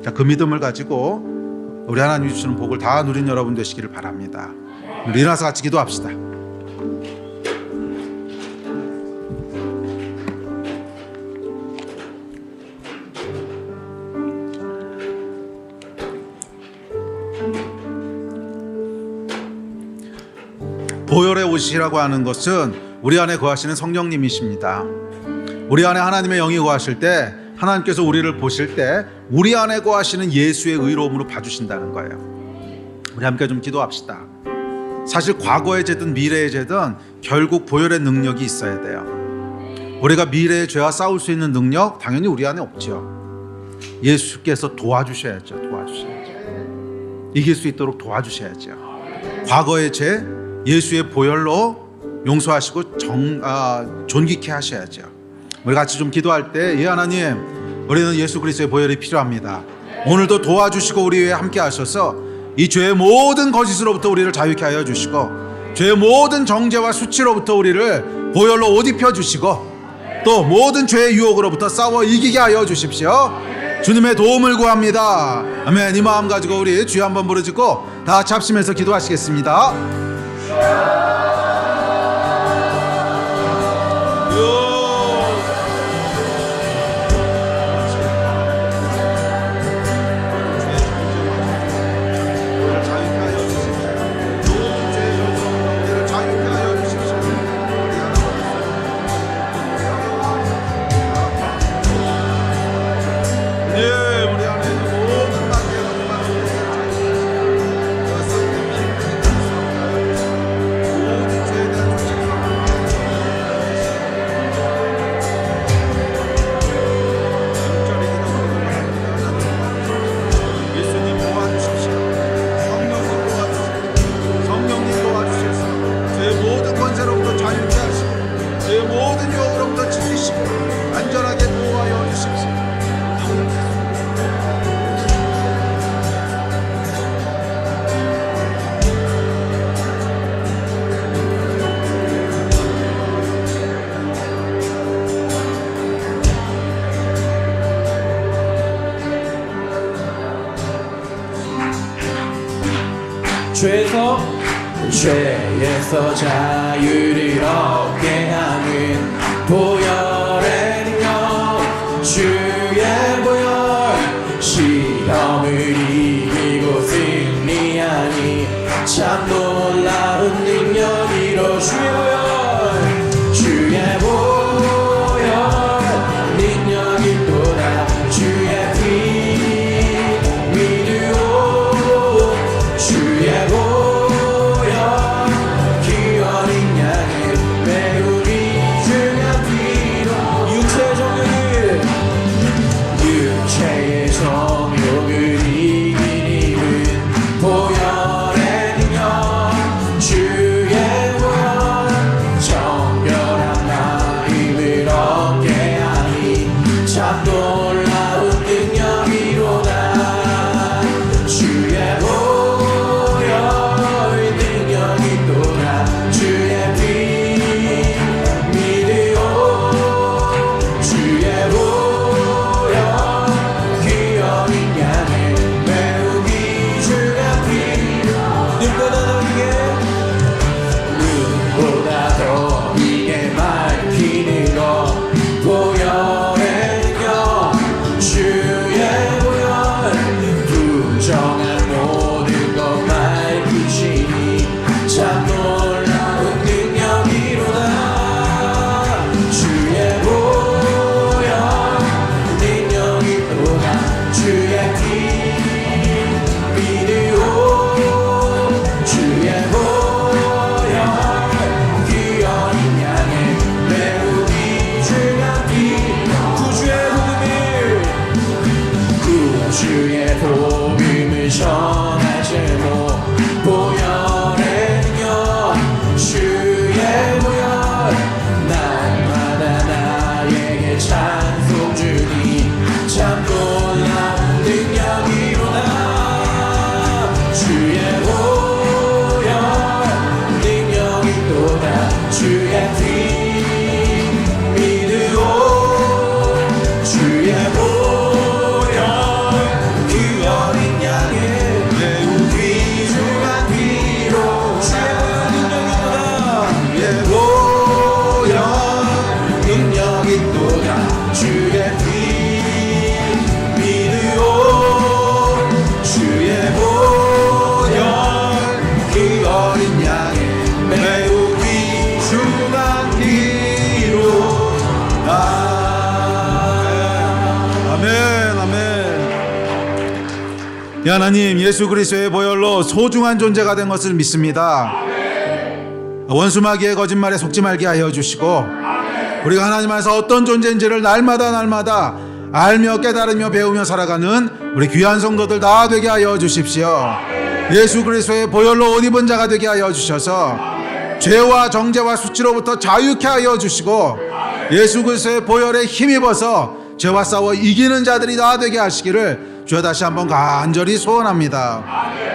자, 그 믿음을 가지고 우리 하나님이 주시는 복을 다 누린 여러분 되시기를 바랍니다. 우리 일어나서 같이 기도합시다. 보혈의 옷이라고 하는 것은 우리 안에 거하시는 성령님이십니다. 우리 안에 하나님의 영이 거하실 때 하나님께서 우리를 보실 때 우리 안에 거하시는 예수의 의로움으로 봐주신다는 거예요. 우리 함께 좀 기도합시다. 사실 과거의 죄든 미래의 죄든 결국 보혈의 능력이 있어야 돼요. 우리가 미래의 죄와 싸울 수 있는 능력 당연히 우리 안에 없죠. 예수께서 도와주셔야죠. 이길 수 있도록 도와주셔야죠. 과거의 죄 예수의 보혈로 용서하시고 존귀케 하셔야죠. 우리 같이 좀 기도할 때, 예 하나님, 우리는 예수 그리스도의 보혈이 필요합니다. 오늘도 도와주시고 우리 위에 함께 하셔서 이 죄의 모든 거짓으로부터 우리를 자유케 하여 주시고, 죄의 모든 정죄와 수치로부터 우리를 보혈로 옷 입혀 주시고, 또 모든 죄의 유혹으로부터 싸워 이기게 하여 주십시오. 주님의 도움을 구합니다. 아멘. 이 마음 가지고 우리 주여 한번 부르짖고 다 같이 합심해서 기도하시겠습니다. 죄에서 자유를 얻게 하는 보혈의 능력, 주의 보혈, 시험을 이기고 승리하니 참 놀라운 능력이로 주의 보혈 주의 보혈 능력 있도다 주의 피 믿으오 주의 보혈 그 어린 양의 매우 귀중한 피로 주의 보혈 능력 있도다 주의 피 믿으오 주의 보혈 그 어린 양의 매우 귀중한 피로 아멘, 아멘. 하나님, 예수 그리스도의 보혈로 소중한 존재가 된 것을 믿습니다. 원수 마귀의 거짓말에 속지 말게 하여 주시고, 우리가 하나님 안에서 어떤 존재인지를 날마다 알며 깨달으며 배우며 살아가는 우리 귀한 성도들 다 되게 하여 주십시오. 예수 그리스도의 보혈로 옷 입은 자가 되게 하여 주셔서 죄와 정죄와 수치로부터 자유케 하여 주시고, 예수 그리스도의 보혈에 힘입어서 죄와 싸워 이기는 자들이 다 되게 하시기를 주여 다시 한번 간절히 소원합니다.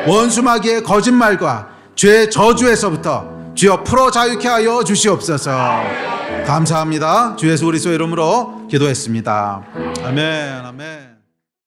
원수 마귀의 거짓말과 죄의 저주에서부터 주여 풀어 자유케 하여 주시옵소서. 감사합니다. 주 예수 그리스도 이름으로 기도했습니다. 아멘, 아멘.